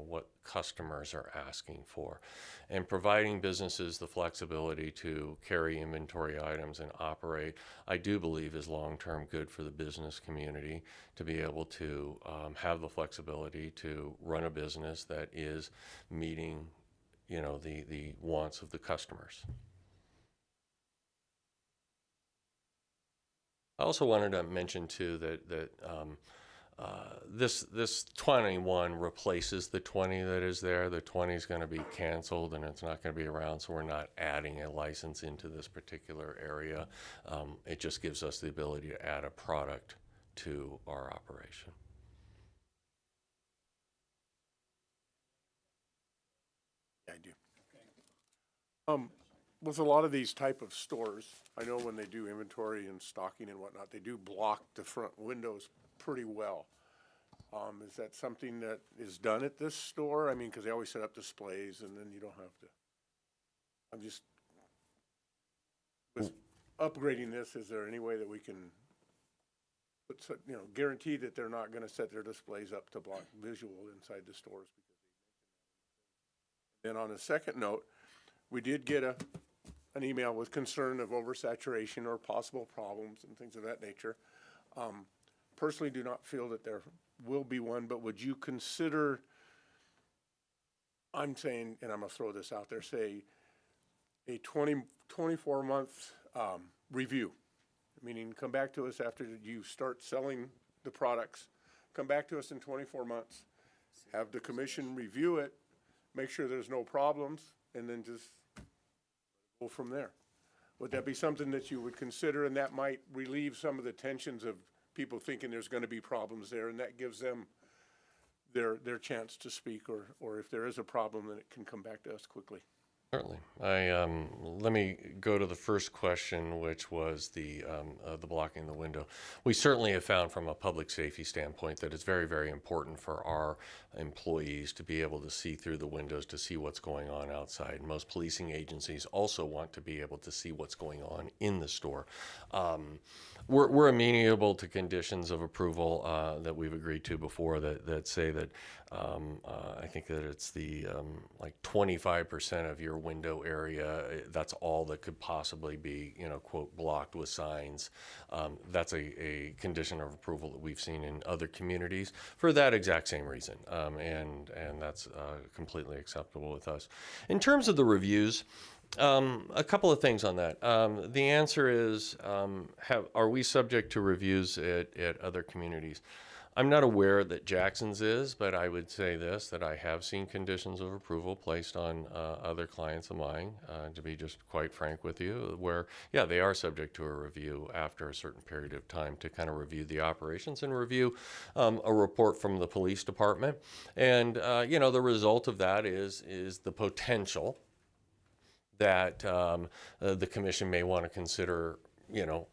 what customers are asking for. And providing businesses the flexibility to carry inventory items and operate, I do believe is long-term good for the business community to be able to have the flexibility to run a business that is meeting, the wants of the customers. I also wanted to mention too that this 21 replaces the 20 that is there. The 20 is going to be canceled and it's not going to be around, so we're not adding a license into this particular area. It just gives us the ability to add a product to our operation. Yeah, I do. With a lot of these type of stores, I know when they do inventory and stocking and whatnot, they do block the front windows pretty well. Is that something that is done at this store? I mean, because they always set up displays and then you don't have to. I'm just, with upgrading this, is there any way that we can put, guarantee that they're not going to set their displays up to block visual inside the stores? Then on a second note, we did get an email with concern of oversaturation or possible problems and things of that nature. Personally do not feel that there will be one, but would you consider, I'm saying, and I'm going to throw this out there, say a 24-month review, meaning come back to us after you start selling the products, come back to us in 24 months, have the commission review it, make sure there's no problems, and then just go from there. Would that be something that you would consider, and that might relieve some of the tensions of people thinking there's going to be problems there, and that gives them their chance to speak, or if there is a problem, then it can come back to us quickly? Certainly. Let me go to the first question, which was the blocking the window. We certainly have found from a public safety standpoint that it's very, very important for our employees to be able to see through the windows to see what's going on outside. Most policing agencies also want to be able to see what's going on in the store. We're amenable to conditions of approval that we've agreed to before that say that I think that it's the like 25% of your window area, that's all that could possibly be, quote, blocked with signs. That's a condition of approval that we've seen in other communities for that exact same reason. And that's completely acceptable with us. In terms of the reviews, A couple of things on that. The answer is, are we subject to reviews at other communities? I'm not aware that Jackson's is, but I would say this, that I have seen conditions of approval placed on other clients of mine, to be just quite frank with you, where, yeah, they are subject to a review after a certain period of time to kind of review the operations and review a report from the police department. And, you know, the result of that is the potential that the commission may want to consider, you know,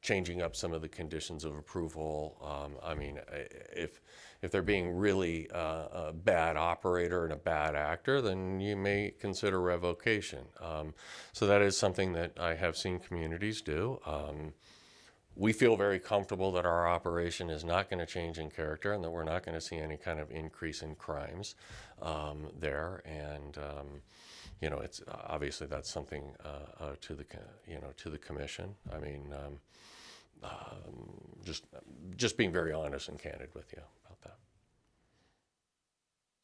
changing up some of the conditions of approval. I mean, if they're being really a bad operator and a bad actor, then you may consider revocation. So that is something that I have seen communities do. We feel very comfortable that our operation is not going to change in character and that we're not going to see any kind of increase in crimes there. And you know, it's obviously that's something to the commission. I mean, just being very honest and candid with you about that.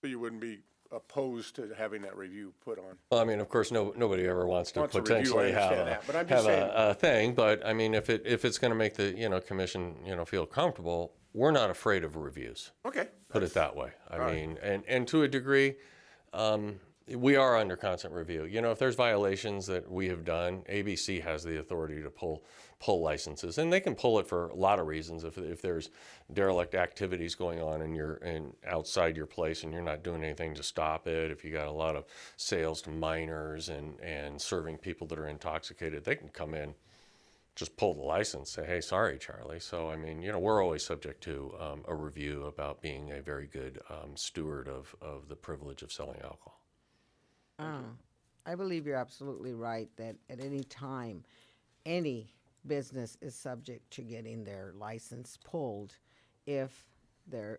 So you wouldn't be opposed to having that review put on? Well, I mean, of course, nobody ever wants to potentially have a thing, but I mean, if it's going to make the commission feel comfortable, we're not afraid of reviews. Okay. Put it that way. I mean, and to a degree, we are under constant review. You know, if there's violations that we have done, ABC has the authority to pull licenses, and they can pull it for a lot of reasons. If there's derelict activities going on and outside your place and you're not doing anything to stop it, if you got a lot of sales to minors and serving people that are intoxicated, they can come in, just pull the license, say, hey, sorry, Charlie. So, I mean, you know, we're always subject to a review about being a very good steward of the privilege of selling alcohol. I believe you're absolutely right that at any time, any business is subject to getting their license pulled if they're,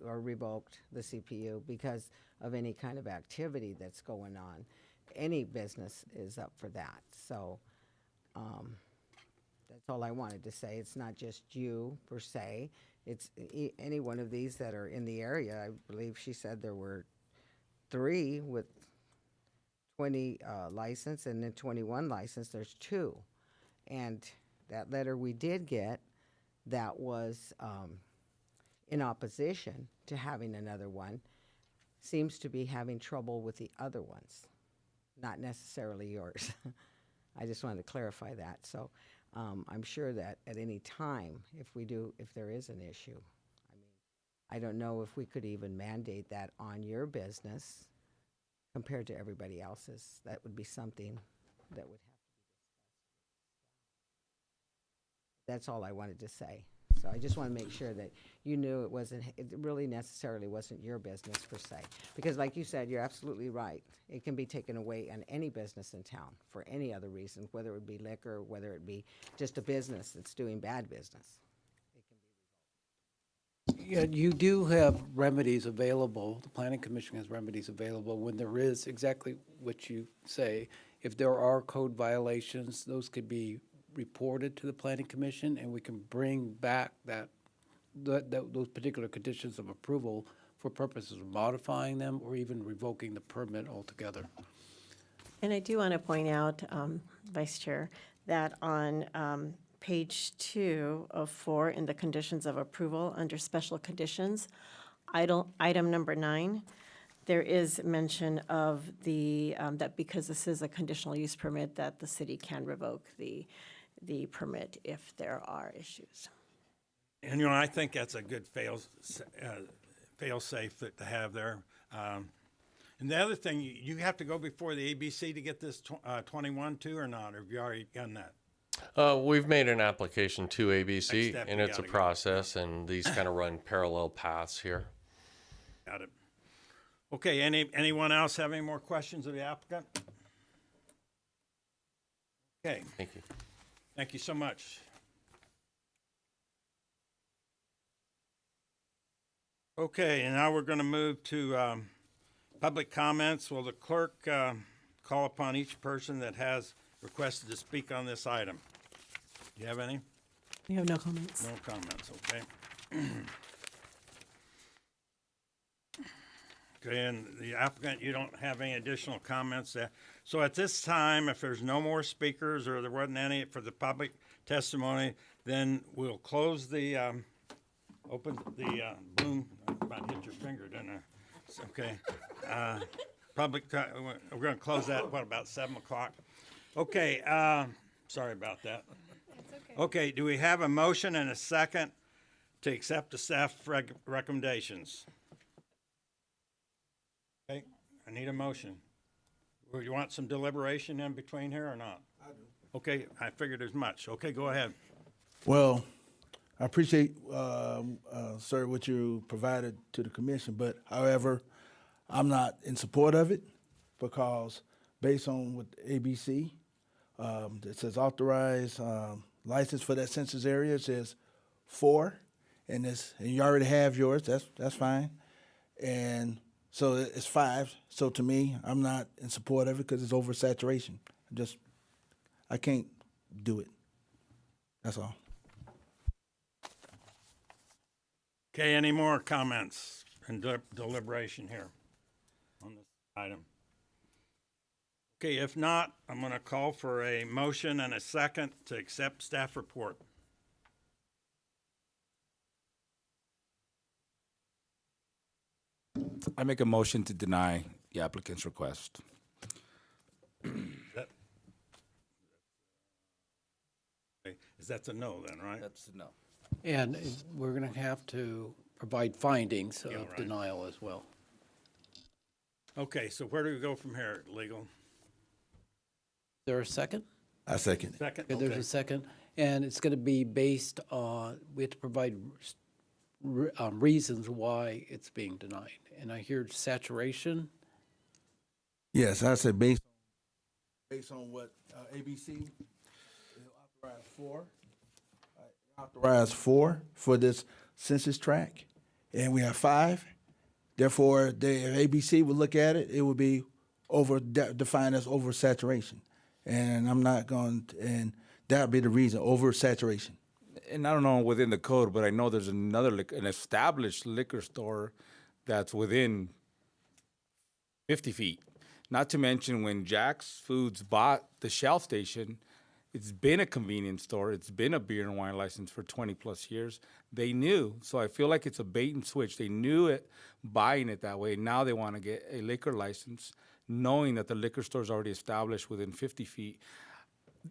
or revoked, the CPU, because of any kind of activity that's going on. Any business is up for that. So that's all I wanted to say. It's not just you per se. It's any one of these that are in the area. I believe she said there were 3 with 20 license, and then 21 license, there's 2. And that letter we did get, that was in opposition to having another one, seems to be having trouble with the other ones, not necessarily yours. I just wanted to clarify that. So I'm sure that at any time, if there is an issue, I mean, I don't know if we could even mandate that on your business compared to everybody else's. That would be something that would have to be discussed. That's all I wanted to say. So I just want to make sure that you knew it really necessarily wasn't your business per se. Because like you said, you're absolutely right. It can be taken away on any business in town for any other reason, whether it be liquor, whether it be just a business that's doing bad business. Yeah, you do have remedies available. The Planning Commission has remedies available when there is exactly what you say. If there are code violations, those could be reported to the Planning Commission, and we can bring back those particular conditions of approval for purposes of modifying them or even revoking the permit altogether. And I do want to point out, Vice Chair, that on page 2 of 4 in the conditions of approval under special conditions, item number 9, there is mention of that because this is a conditional use permit, that the city can revoke the permit if there are issues. And, I think that's a good fail-safe to have there. And the other thing, you have to go before the ABC to get this 21 too, or not? Or have you already done that? We've made an application to ABC, step and you it's a gotta go. process, and these kind of run parallel paths here. Got it. Okay, anyone else have any more questions of the applicant? Okay, Thank you. thank you so much. Okay, and now we're going to move to public comments. Will the clerk call upon each person that has requested to speak on this item? Do you have any? We have no comments. No comments, okay. Okay, and the applicant, you don't have any additional comments there. So at this time, if there's no more speakers or there wasn't any for the public testimony, then we'll close the, open the, Bloom, I about hit your finger, didn't I? It's okay. We're gonna close that, what, about 7 o'clock? Okay, sorry about that. Okay, do we have a motion and a second to accept the staff recommendations? Okay, I need a motion. Would you want some deliberation in between here or not? I do. Okay, I figured as much. Okay, go ahead. Well, I appreciate, sir, what you provided to the commission, but however, I'm not in support of it because based on what ABC, it says authorized license for that census area, it says 4, and you already have yours, that's fine. And so it's 5, so to me, I'm not in support of it because it's oversaturation. I can't do it, that's all. Okay, any more comments and deliberation here on this item? Okay, if not, I'm going to call for a motion and a second to accept staff report. I make a motion to deny the applicant's request. That's a no then, right? That's a no. And we're going to have to provide findings of right. denial as well. Okay, so where do we go from here, legal? Is there a second? I second. Second, Okay, there's okay. a second, and it's going to be based on, we have to provide reasons why it's being denied. And I hear saturation. Yes, I said based on what ABC authorized for this census tract, and we have 5. Therefore, if ABC would look at it, it would be defined as oversaturation, and I'm not going. And that would be the reason, oversaturation. And I don't know within the code, but I know there's an established liquor store that's within 50 feet. Not to mention when Jack's Foods bought the Shell station, it's been a convenience store. It's been a beer and wine license for 20 plus years. They knew, so I feel like it's a bait and switch. They knew it, buying it that way. Now they want to get a liquor license, knowing that the liquor store is already established within 50 feet.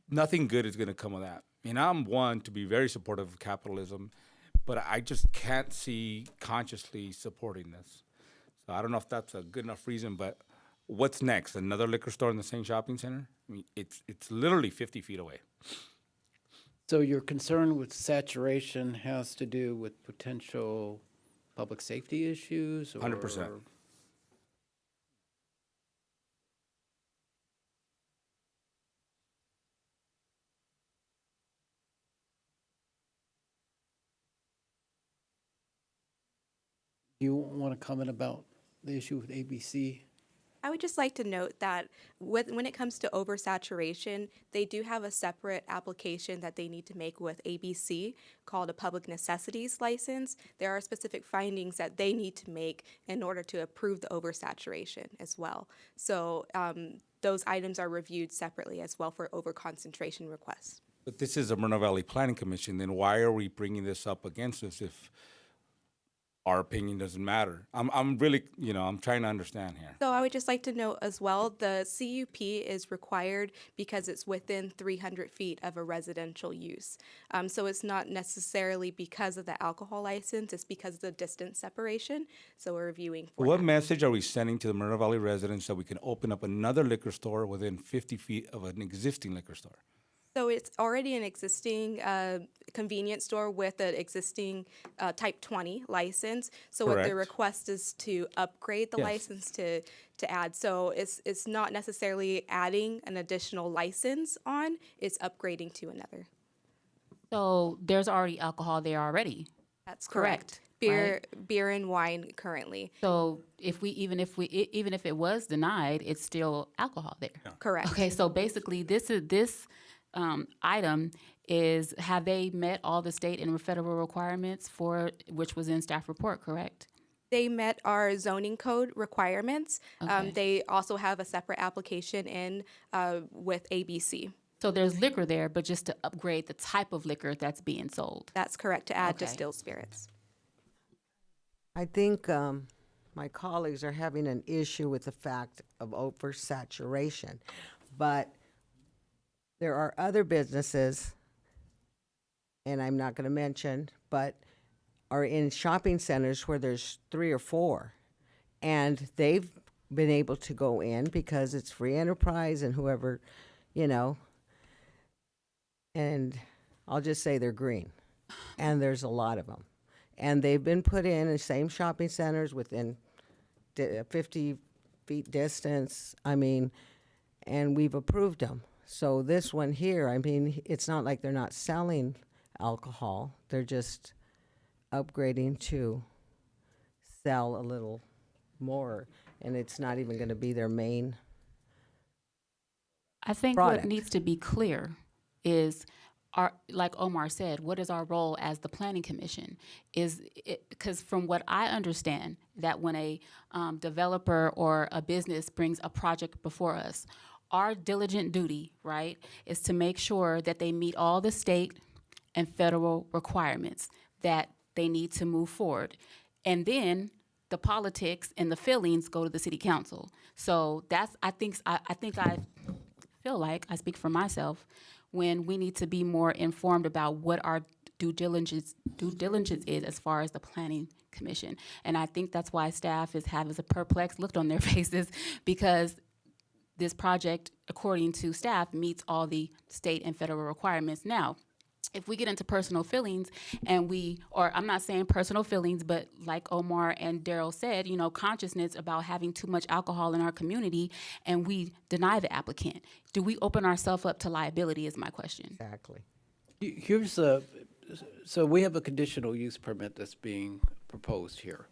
Nothing good is going to come of that. And I'm one to be very supportive of capitalism, but I just can't see consciously supporting this. So I don't know if that's a good enough reason, but what's next? Another liquor store in the same shopping center? I mean, it's literally 50 feet away. So your concern with saturation has to do with potential public safety issues? 100%. Do you want to comment about the issue with ABC? I would just like to note that when it comes to oversaturation, they do have a separate application that they need to make with ABC called a public necessities license. There are specific findings that they need to make in order to approve the oversaturation as well. So those items are reviewed separately as well for overconcentration requests. But this is a Moreno Valley Planning Commission, then why are we bringing this up against us if our opinion doesn't matter? I'm really, I'm trying to understand here. So I would just like to note as well, the CUP is required because it's within 300 feet of a residential use. So it's not necessarily because of the alcohol license, it's because of the distance separation. So we're reviewing for What that. message are we sending to the Moreno Valley residents that we can open up another liquor store within 50 feet of an existing liquor store? So it's already an existing convenience store with an existing Type 20 license. So what the Correct. request is to upgrade the Yes. license to add. So it's not necessarily adding an additional license on, it's upgrading to another. So there's already alcohol there already. That's Correct, correct. Beer and wine currently. So even if it was denied, it's still alcohol there. Correct. Okay, so basically this item is, have they met all the state and federal requirements for which was in staff report, correct? They met our zoning code requirements. Okay. They also have a separate application in with ABC. So there's liquor there, but just to upgrade the type of liquor that's being sold. That's correct, to add Okay. distilled spirits. I think my colleagues are having an issue with the fact of oversaturation, but there are other businesses, and I'm not going to mention, but are in shopping centers where there's 3 or 4, and they've been able to go in because it's free enterprise and whoever, and I'll just say they're green, and there's a lot of them. And they've been put in the same shopping centers within 50 feet distance, and we've approved them. So this one here, it's not like they're not selling alcohol. They're just upgrading to sell a little more, and it's not even going to be their main. I think Product. what needs to be clear is, like Omar said, what is our role as the Planning Commission? Because from what I understand, that when a developer or a business brings a project before us, our diligent duty, right, is to make sure that they meet all the state and federal requirements that they need to move forward. And then the politics and the feelings go to the city council. So that's, I feel like I speak for myself, when we need to be more informed about what our due diligence is as far as the Planning Commission. And I think that's why staff is having a perplexed look on their faces, because this project, according to staff, meets all the state and federal requirements. Now, if we get into personal feelings and or I'm not saying personal feelings, but like Omar and Daryl said, consciousness about having too much alcohol in our community, and we deny the applicant, do we open ourselves up to liability is my question. Exactly. So we have a conditional use permit that's being proposed here.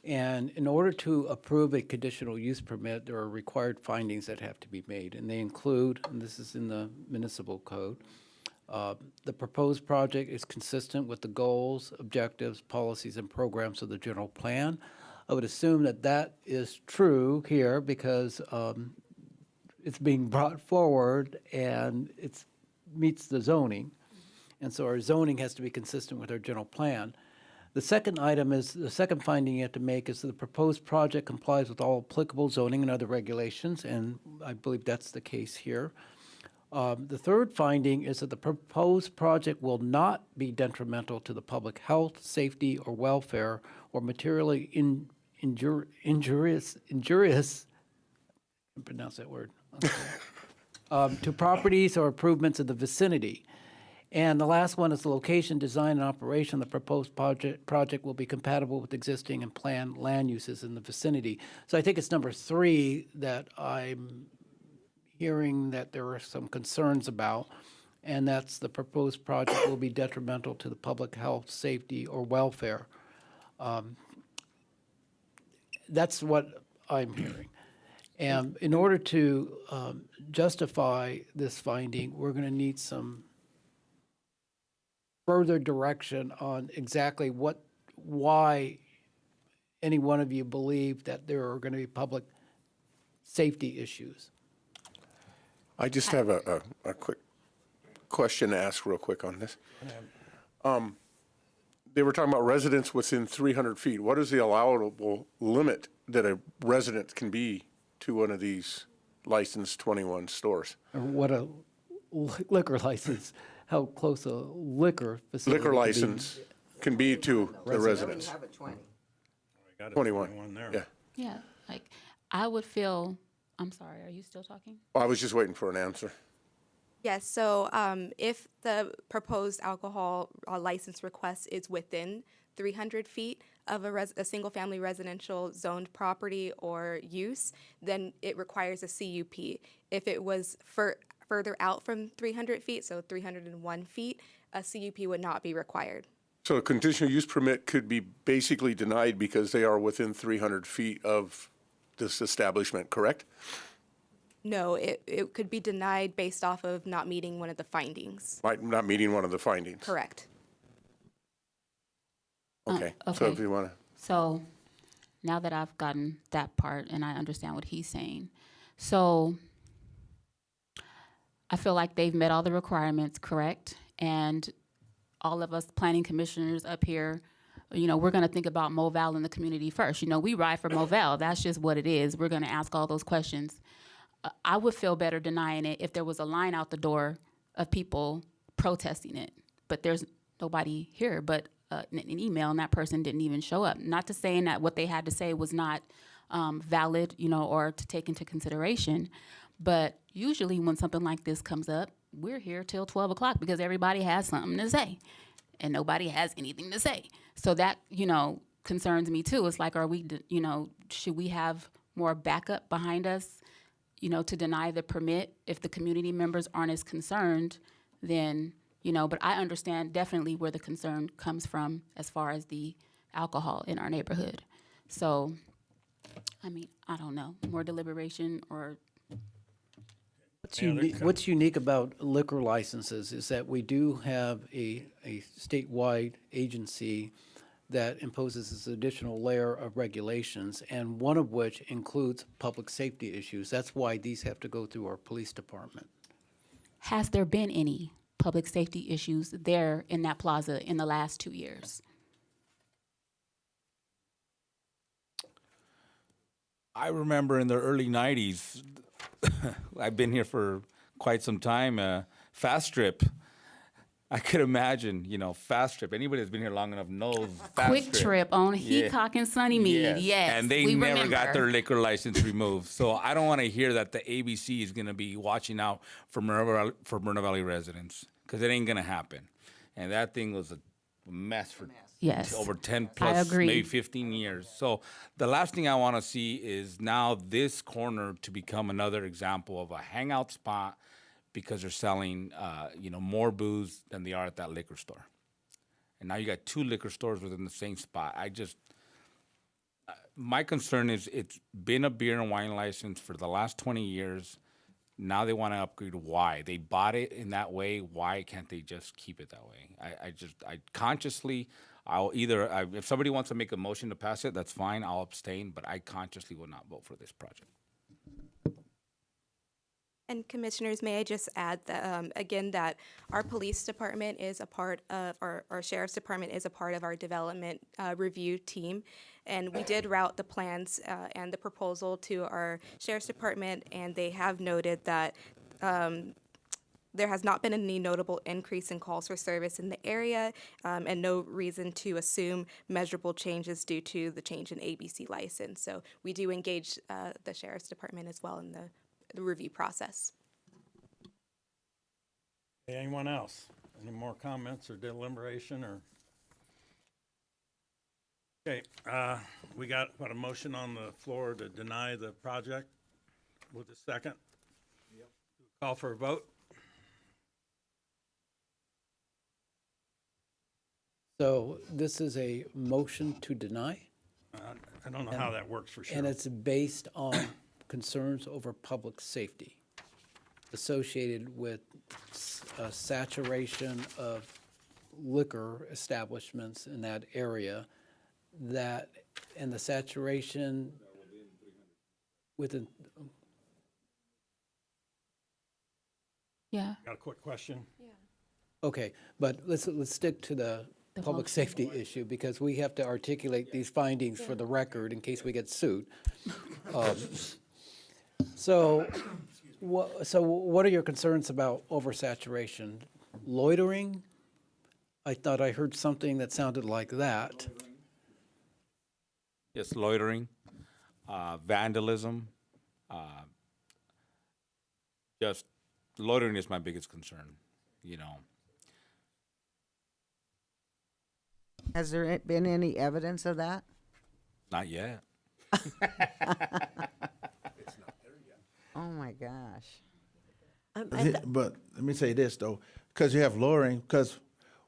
And in order to approve a conditional use permit, there are required findings that have to be made. And they include, and this is in the municipal code, the proposed project is consistent with the goals, objectives, policies, and programs of the general plan. I would assume that that is true here because it's being brought forward and it meets the zoning. And so our zoning has to be consistent with our general plan. The second finding you have to make is that the proposed project complies with all applicable zoning and other regulations, and I believe that's the case here. The third finding is that the proposed project will not be detrimental to the public health, safety, or welfare, or materially injurious, I can't pronounce that word, to properties or improvements in the vicinity. And the last one is the location, design, and operation. The proposed project will be compatible with existing and planned land uses in the vicinity. So I think it's number 3 that I'm hearing that there are some concerns about, and that's the proposed project will be detrimental to the public health, safety, or welfare. That's what I'm hearing. And in order to justify this finding, we're going to need some further direction on exactly why any one of you believe that there are going to be public safety issues. I just have a quick question to ask real quick on this. They were talking about residents within 300 feet. What is the allowable limit that a resident can be to one of these licensed 21 stores? Or what a liquor license, how close a liquor facility Liquor can be. license can be to the residents. Have it 20. 21, there. yeah. Yeah, like I would feel, I'm sorry, are you still talking? Well, I was just waiting for an answer. Yes, so if the proposed alcohol license request is within 300 feet of a single-family residential zoned property or use, then it requires a CUP. If it was further out from 300 feet, so 301 feet, a CUP would not be required. So a conditional use permit could be basically denied because they are within 300 feet of this establishment, correct? No, it could be denied based off of not meeting one of the findings. Not meeting one of the findings. Correct. Okay, so okay. if you want to. So now that I've gotten that part and I understand what he's saying. So I feel like they've met all the requirements, correct? And all of us planning commissioners up here, you know, we're going to think about Movale in the community first. You know, we ride for Movale. That's just what it is. We're going to ask all those questions. I would feel better denying it if there was a line out the door of people protesting it. But there's nobody here but an email, and that person didn't even show up. Not to saying that what they had to say was not valid, you know, or to take into consideration. But usually when something like this comes up, we're here till 12 o'clock because everybody has something to say and nobody has anything to say. So that, you know, concerns me too. It's like, are we, you know, should we have more backup behind us, you know, to deny the permit if the community members aren't as concerned? Then, you know, but I understand definitely where the concern comes from as far as the alcohol in our neighborhood. So, I mean, I don't know, more deliberation or. What's unique about liquor licenses is that we do have a statewide agency that imposes this additional layer of regulations, and one of which includes public safety issues. That's why these have to go through our police department. Has there been any public safety issues there in that plaza in the last 2 years? I remember in the early 90s, I've been here for quite some time, Fast Strip. I could imagine, you know, Fast Strip. Anybody that's been here long enough knows Fast Quick Trip on Heacock and Sunnymead, yes. And they we never remember. got their liquor license removed. So I don't want to hear that the ABC is going to be watching out for Moreno Valley residents, because it ain't going to happen. And that thing was a mess for Yes. over 10 I plus, agree. maybe 15 years. So the last thing I want to see is now this corner to become another example of a hangout spot because they're selling, you know, more booze than they are at that liquor store. And now you got 2 liquor stores within the same spot. My concern is it's been a beer and wine license for the last 20 years. Now they want to upgrade. Why? They bought it in that way. Why can't they just keep it that way? I consciously, if somebody wants to make a motion to pass it, that's fine. I'll abstain, but I consciously will not vote for this project. And Commissioners, may I just add that, again, that our police department is a part of, our sheriff's department is a part of our development review team. And we did route the plans and the proposal to our sheriff's department, and they have noted that there has not been any notable increase in calls for service in the area, and no reason to assume measurable changes due to the change in ABC license. So we do engage the sheriff's department as well in the review process. Anyone else? Any more comments or deliberation or? Okay, we got a motion on the floor to deny the project with a second. Yep. Call for a vote. So this is a motion to deny? I don't know how that works for sure. And it's based on concerns over public safety associated with saturation of liquor establishments in that area, and the saturation within. Yeah. Got a quick question? Okay, but let's stick to the public safety issue, because we have to articulate these findings for the record in case we get sued. So what are your concerns about oversaturation? Loitering? I thought I heard something that sounded like that. Yes, loitering, vandalism, just loitering is my biggest concern, you know. Has there been any evidence of that? Not yet. Oh, my gosh. But let me say this, though, because you have loitering, because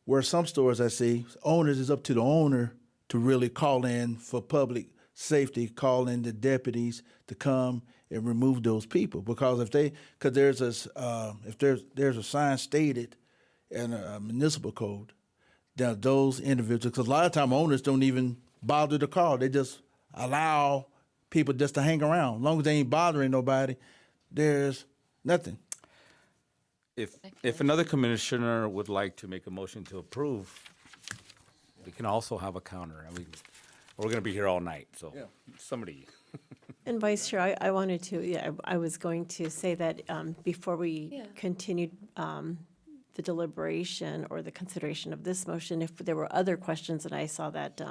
where some stores I see, owners, is up to the owner to really call in for public safety, call in the deputies to come and remove those people. Because because there's a sign stated in a municipal code that those individuals, because a lot of time owners don't even bother to call, they just allow people just to hang around. As long as they ain't bothering nobody, there's nothing. If another commissioner would like to make a motion to approve, we can also have a counter. I mean, we're gonna be here all night, so somebody. And Vice Chair, I wanted to, I was going to say that before we Yeah. continued the deliberation or the consideration of this motion, if there were other questions, and I saw that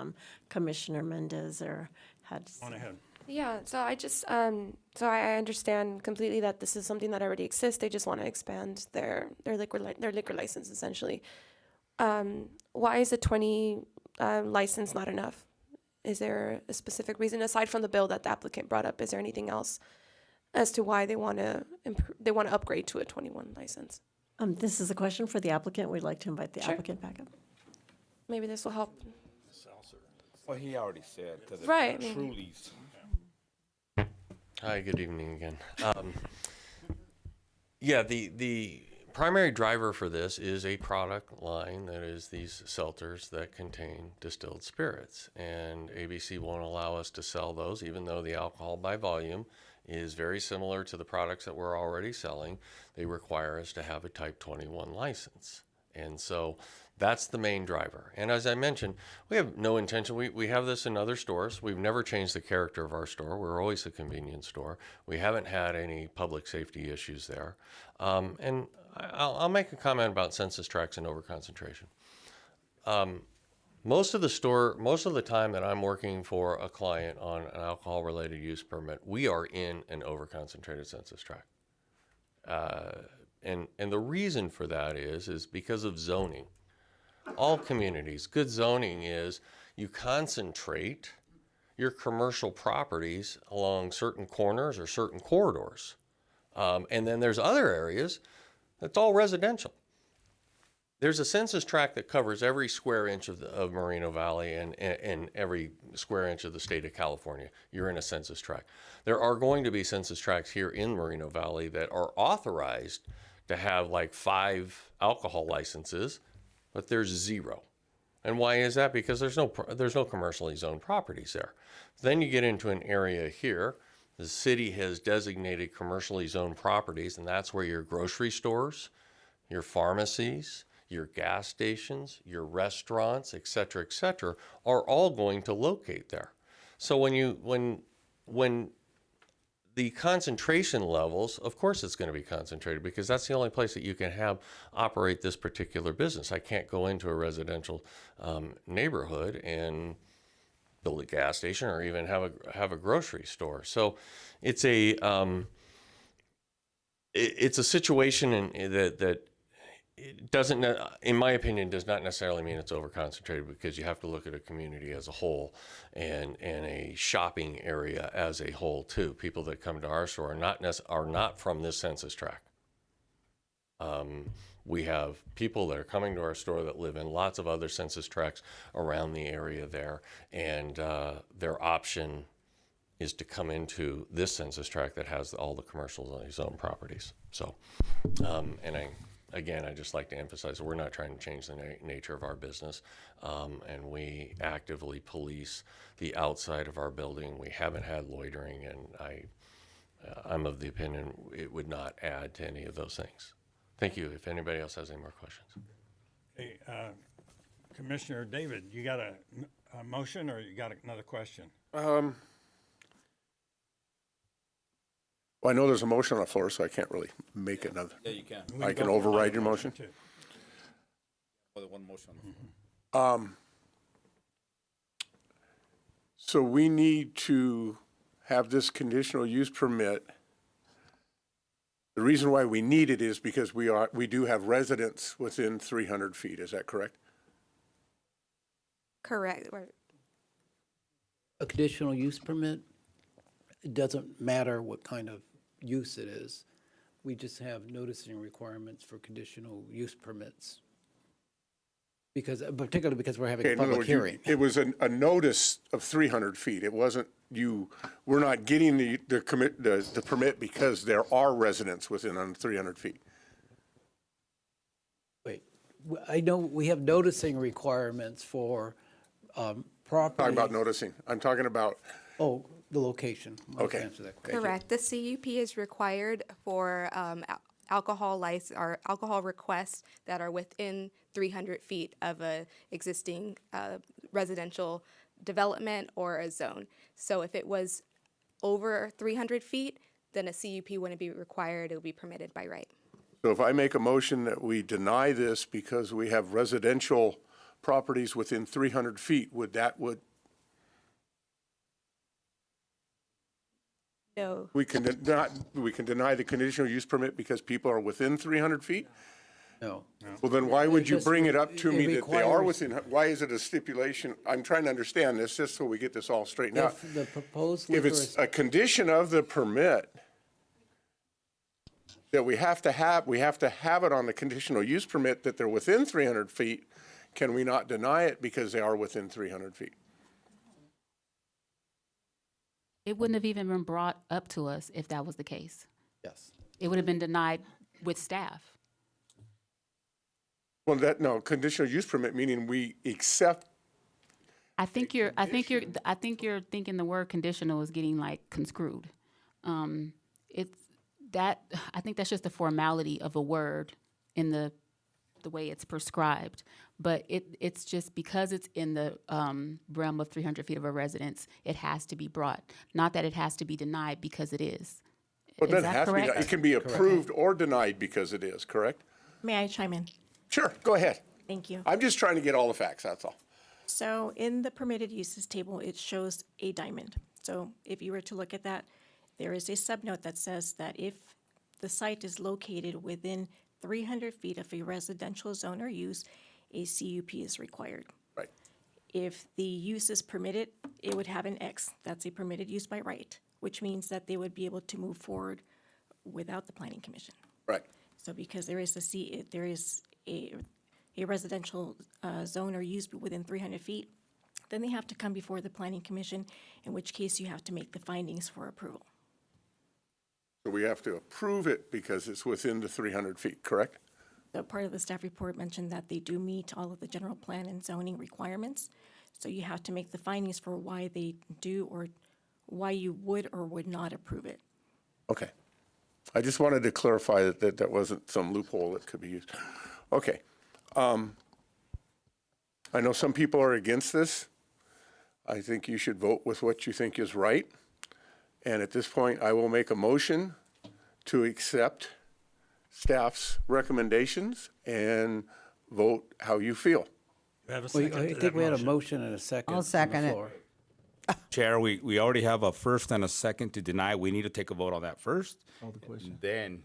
Commissioner Mendez had. On ahead. Yeah, so I just, so I understand completely that this is something that already exists. They just want to expand their liquor license essentially. Why is a 20 license not enough? Is there a specific reason aside from the bill that the applicant brought up? Is there anything else as to why they want to upgrade to a 21 license? This is a question for the applicant. We'd like to invite the Sure. applicant back up. Maybe this will help. Well, he already said. 'Cause it's Right, I mean- Truly's. Hi, good evening again. Yeah, the primary driver for this is a product line that is these seltzers that contain distilled spirits. And ABC won't allow us to sell those, even though the alcohol by volume is very similar to the products that we're already selling. They require us to have a Type 21 license. And so that's the main driver. And as I mentioned, we have no intention. We have this in other stores. We've never changed the character of our store. We're always a convenience store. We haven't had any public safety issues there. And I'll make a comment about census tracts and overconcentration. Most of the time that I'm working for a client on an alcohol-related use permit, we are in an overconcentrated census tract. And the reason for that is because of zoning. All communities, good zoning is you concentrate your commercial properties along certain corners or certain corridors. And then there's other areas that's all residential. There's a census tract that covers every square inch of Moreno Valley and every square inch of the state of California. You're in a census tract. There are going to be census tracts here in Moreno Valley that are authorized to have like 5 alcohol licenses, but there's 0. And why is that? Because there's no commercially zoned properties there. Then you get into an area here. The city has designated commercially zoned properties, and that's where your grocery stores, your pharmacies, your gas stations, your restaurants, et cetera, are all going to locate there. So when the concentration levels, of course it's going to be concentrated because that's the only place that you can have operate this particular business. I can't go into a residential neighborhood and build a gas station or even have a grocery store. So it's a situation that it doesn't, in my opinion, does not necessarily mean it's overconcentrated, because you have to look at a community as a whole and a shopping area as a whole too. People that come to our store are not from this census tract. We have people that are coming to our store that live in lots of other census tracts around the area there, and their option is to come into this census tract that has all the commercial zone properties. So, Again, I just like to emphasize we're not trying to change the nature of our business, and we actively police the outside of our building. We haven't had loitering, and I'm of the opinion it would not add to any of those things. Thank you. If anybody else has any more questions. Hey, Commissioner David, you got a motion or you got another question? Well, I know there's a motion on the floor, so I can't really make another. Yeah, you can. I can override your motion? too. For the one motion on the floor. So we need to have this conditional use permit. The reason why we need it is because we do have residents within 300 feet. Is that correct? Correct. A conditional use permit, it doesn't matter what kind of use it is. We just have noticing requirements for conditional use permits. Particularly because we're having Okay, a in other public words, hearing. it was a notice of 300 feet. It wasn't we're not getting the permit because there are residents within 300 feet. Wait, I know we have noticing requirements for property. Talking about noticing. I'm talking about Oh, the location. Let's Okay. answer that question. Correct. The CUP is required for alcohol or alcohol requests that are within 300 feet of a existing residential development or a zone. So if it was over 300 feet, then a CUP wouldn't be required. It would be permitted by right. So if I make a motion that we deny this because we have residential properties within 300 feet, would No. we can deny the conditional use permit because people are within 300 feet? No. Well, then why would you Just bring it up to it me that they are requires- within, why is it a stipulation? I'm trying to understand this, just so we get this all straightened out. If the proposed If liquor it's is, a condition of the permit that we have to have it on the conditional use permit that they're within 300 feet, can we not deny it because they are within 300 feet? It wouldn't have even been brought up to us if that was the case. yes. It would have been denied with staff. Well, no, conditional use permit, meaning we accept, I think you're thinking the word conditional is getting like conscrewed. I think that's just a formality of a word in the way it's prescribed. But it's just because it's in the realm of 300 feet of a residence, it has to be brought. Not that it has to be denied because it is. well, it Is doesn't that have to be, correct? it can be approved or denied because it is, correct? May I chime in? Sure, go ahead. Thank you. I'm just trying to get all the facts, that's all. So in the permitted uses table, it shows a diamond. So if you were to look at that, there is a subnote that says that if the site is located within 300 feet of a residential zone or use, a CUP is required. Right. If the use is permitted, it would have an X. That's a permitted use by right, which means that they would be able to move forward without the planning commission. Right. So because there is a residential zone or use within 300 feet, then they have to come before the planning commission, in which case you have to make the findings for approval. So we have to approve it because it's within the 300 feet, correct? So part of the staff report mentioned that they do meet all of the general plan and zoning requirements. So you have to make the findings for why they do or why you would or would not approve it. Okay. I just wanted to clarify that wasn't some loophole that could be used. Okay. I know some people are against this. I think you should vote with what you think is right. And at this point, I will make a motion to accept staff's recommendations and vote how you feel. You have a Well, second I to think that we had a motion? motion and a second. I'll on the second it. floor. Chair, we already have a first and a second to deny. We need to take a vote on that first. Call the question. Then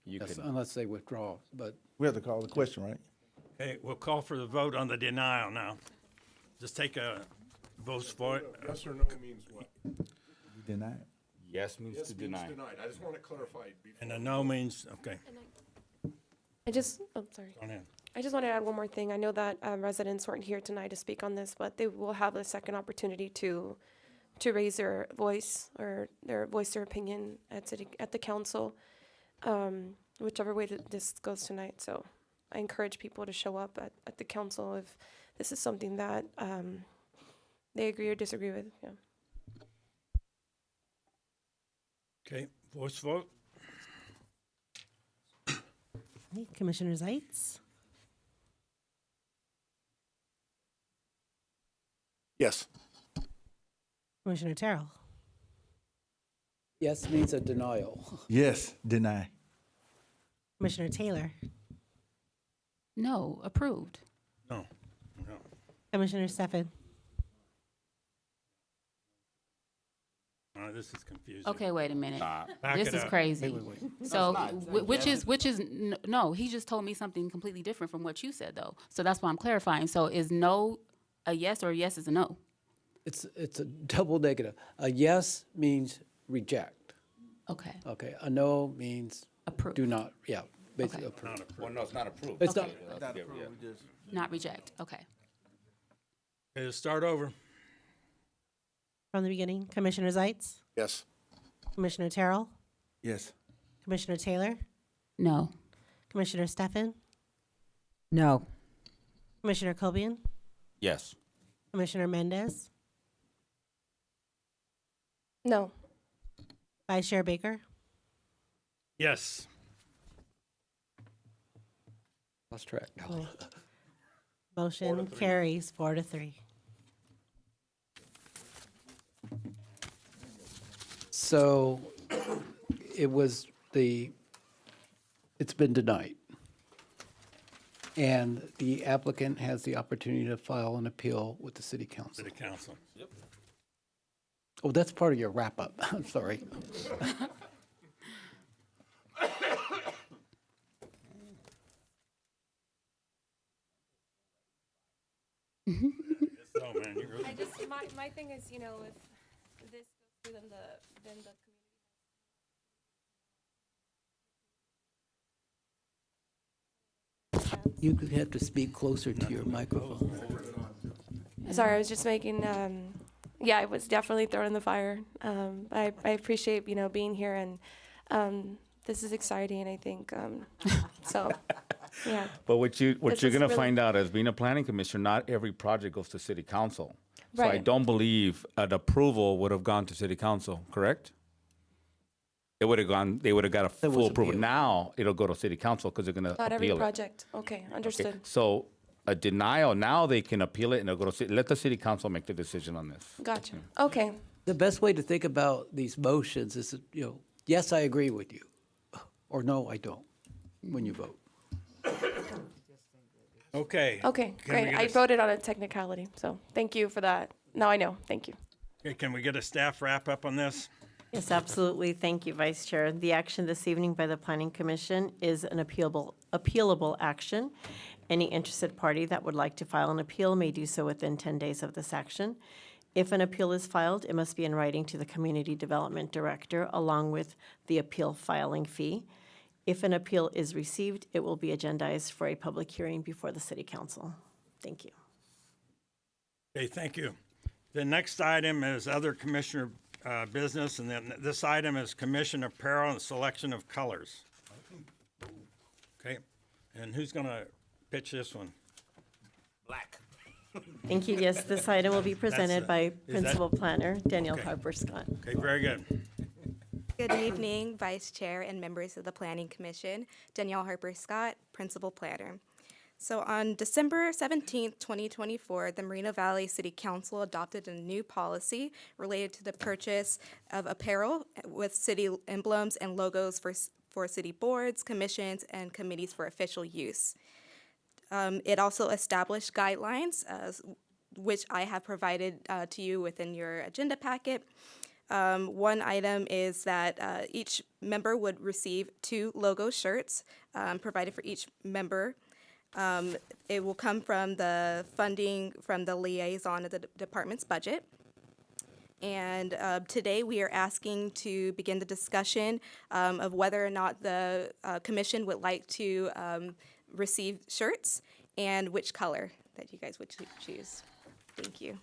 you Yes, can. unless they withdraw, but We have to call the question, right? Okay, we'll call for the vote on the denial now. Just take a vote for it. Yes or no means what? We deny it. Yes means to deny. denied. I just want to clarify. And a no means, okay, Sorry. go ahead. I just want to add one more thing. I know that residents weren't here tonight to speak on this, but they will have a second opportunity to raise their voice or voice their opinion at the council, whichever way that this goes tonight. So I encourage people to show up at the council if this is something that they agree or disagree with. Yeah. Okay, voice vote? Commissioner Zeitz, Yes. Commissioner Terrell, yes means a denial. Yes, deny. Commissioner Taylor, No, approved. No, no. Commissioner Stefan, This is confusing. Okay, wait a minute. Back This it is up. crazy. So, which is no? He just told me something completely different from what you said, though. So that's why I'm clarifying. So is no a yes or a yes is a no? It's a double negative. A yes means reject. Okay, Okay, a no means approve, do not, yeah, basically Okay. approve. Well, no, it's not approved. It's not, not reject. Okay. Okay, let's start over. from the beginning. Commissioner Zeitz, Yes. Commissioner Terrell, Yes. Commissioner Taylor, No. Commissioner Stefan, No. Commissioner Cobian, Yes. Commissioner Mendez, No. Vice Chair Baker, Yes. Lost track. motion carries 4-3. So it's been denied. And the applicant has the opportunity to file an appeal with the city council. City council. Oh, that's part of your wrap-up. I'm sorry. Oh, man, you really. I just, my thing is, you know, if this goes through, then the community. You could have to speak closer to your microphone. Sorry, I was just making, yeah, I was definitely thrown in the fire. I appreciate, you know, being here, and this is exciting, I think, so, yeah. But what This you're is gonna really- find out as being a planning commissioner, not every project goes to city council. So I Right. don't believe an approval would have gone to city council, correct? They would have got a That was full approval. appealed. Now it'll go to city council because they're gonna Not every appeal it. project, okay, understood. So a denial, now they can appeal it and it'll go to, let the city council make the decision on this. Gotcha, okay. The best way to think about these motions is, yes, I agree with you, or no, I don't, when you vote. Okay. Okay, Can we great, get I a- voted on a technicality, so thank you for that. Now I know, thank you. Okay, can we get a staff wrap up on this? Yes, absolutely. Thank you, Vice Chair. The action this evening by the Planning Commission is an appealable action. Any interested party that would like to file an appeal may do so within 10 days of this action. If an appeal is filed, it must be in writing to the Community Development Director along with the appeal filing fee. If an appeal is received, it will be agendized for a public hearing before the City Council. Thank you. Okay, thank you. The next item is other commissioner business, and then this item is commission apparel and selection of colors. Okay, and who's gonna pitch this one? Black. Thank you. Yes, this item will be presented by that- Principal Planner Danielle Okay. Harper Scott. Okay, very good. Good evening, Vice Chair and members of the Planning Commission. Danielle Harper Scott, Principal Planner. So on December 17th, 2024, the Moreno Valley City Council adopted a new policy related to the purchase of apparel with city emblems and logos for city boards, commissions, and committees for official use. It also established guidelines, which I have provided to you within your agenda packet. One item is that each member would receive 2 logo shirts provided for each member. It will come from the funding from the liaison of the department's budget. And today we are asking to begin the discussion of whether or not the commission would like to receive shirts and which color that you guys would choose. Thank you.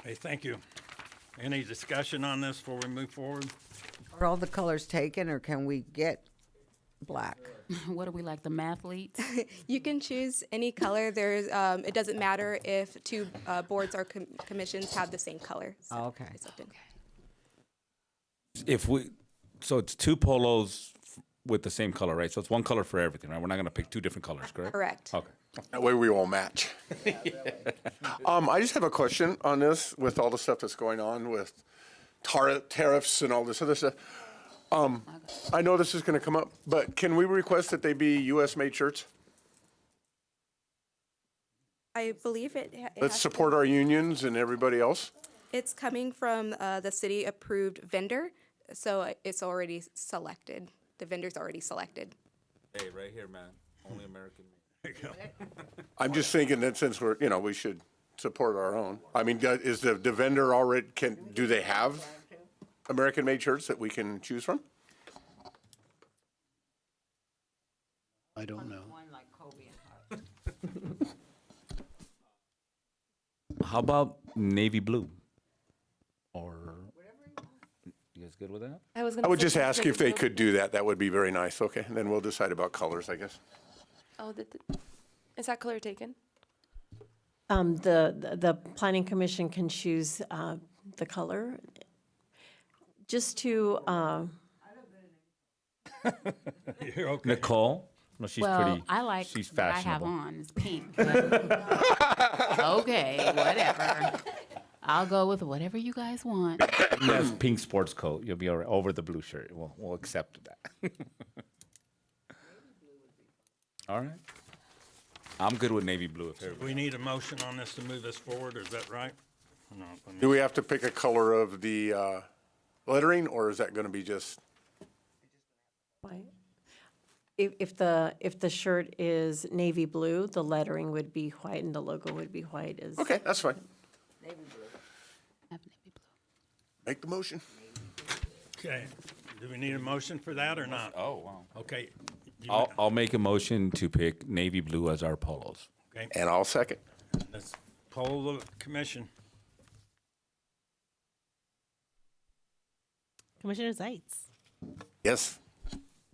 Hey, thank you. Any discussion on this before we move forward? Are all the colors taken, or can we get black? What are we, like the mathletes? You can choose any color. There's, it doesn't matter if 2 boards or commissions have the same color. So Okay. it's open. So it's 2 polos with the same color, right? So it's one color for everything, right? We're not gonna pick 2 different colors, correct? Correct. Okay. That way we all match. I just have a question on this with all the stuff that's going on with tariffs and all this other stuff. I know this is gonna come up, but can we request that they be US-made shirts? I believe it Let's has- support our unions and everybody else. it's coming from the city-approved vendor, so it's already selected. The vendor's already selected. Hey, right here, man. Only American. I'm just thinking that since we're, we should support our own. I mean, is the vendor already, do they have American-made shirts that we can choose from? I don't know. How about navy blue? Or, you guys good with that? I would just ask if they could do that. That would be very nice. Okay, and then we'll decide about colors, I guess. Oh, is that color taken? The Planning Commission can choose the color. just to, You're okay. Nicole? No, she's Well, pretty. I like She's what I have fashionable. on. It's pink. but- okay, whatever. I'll go with whatever you guys want. That's pink sports coat. You'll be all right. Over the blue shirt. We'll accept that. All right. I'm good with navy blue. If everybody. We need a motion on this to move this forward, is that right? No, let me- Do we have to pick a color of the lettering, or is that gonna be just, white. If the shirt is navy blue, the lettering would be white and the logo would be white as. okay, that's fine. I have navy blue. Make the motion. Okay, do we need a motion for that or not? Oh, wow. Okay. you- I'll make a motion to pick navy blue as our polos. Okay, And I'll second. let's poll the commission. Commissioner Zeitz, Yes.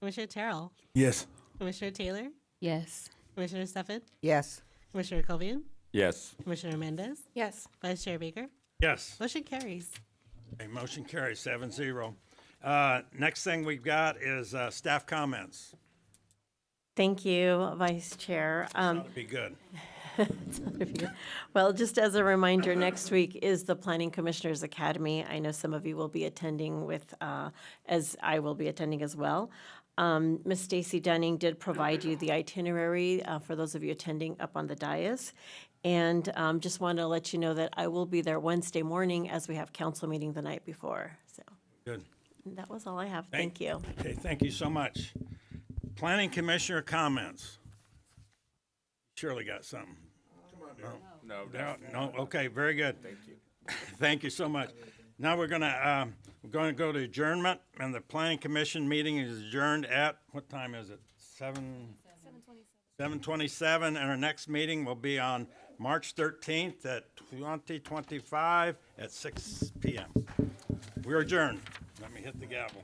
Commissioner Terrell, Yes. Commissioner Taylor, Yes. Commissioner Stefan, Yes. Commissioner Covian, Yes. Commissioner Mendez, Yes. Vice Chair Baker. Yes. Motion carries. A motion carries 7-0. Next thing we've got is staff comments. Thank you, Vice Chair. That'd be good. Well, just as a reminder, next week is the Planning Commissioners Academy. I know some of you will be attending with, as I will be attending as well. Ms. Stacy Dunning did provide you the itinerary for those of you attending up on the dais. And just want to let you know that I will be there Wednesday morning as we have council meeting the night before. So Good. that was all I have. Thank you. Okay, thank you so much. Planning Commissioner comments. Surely got something. No, okay, very good. Thank you. Thank you so much. Now we're gonna go to adjournment, and the Planning Commission meeting is adjourned at, what time is it? 7:27, and our next meeting will be on March 13th at 2025 at 6 p.m. We're adjourned. Let me hit the gavel.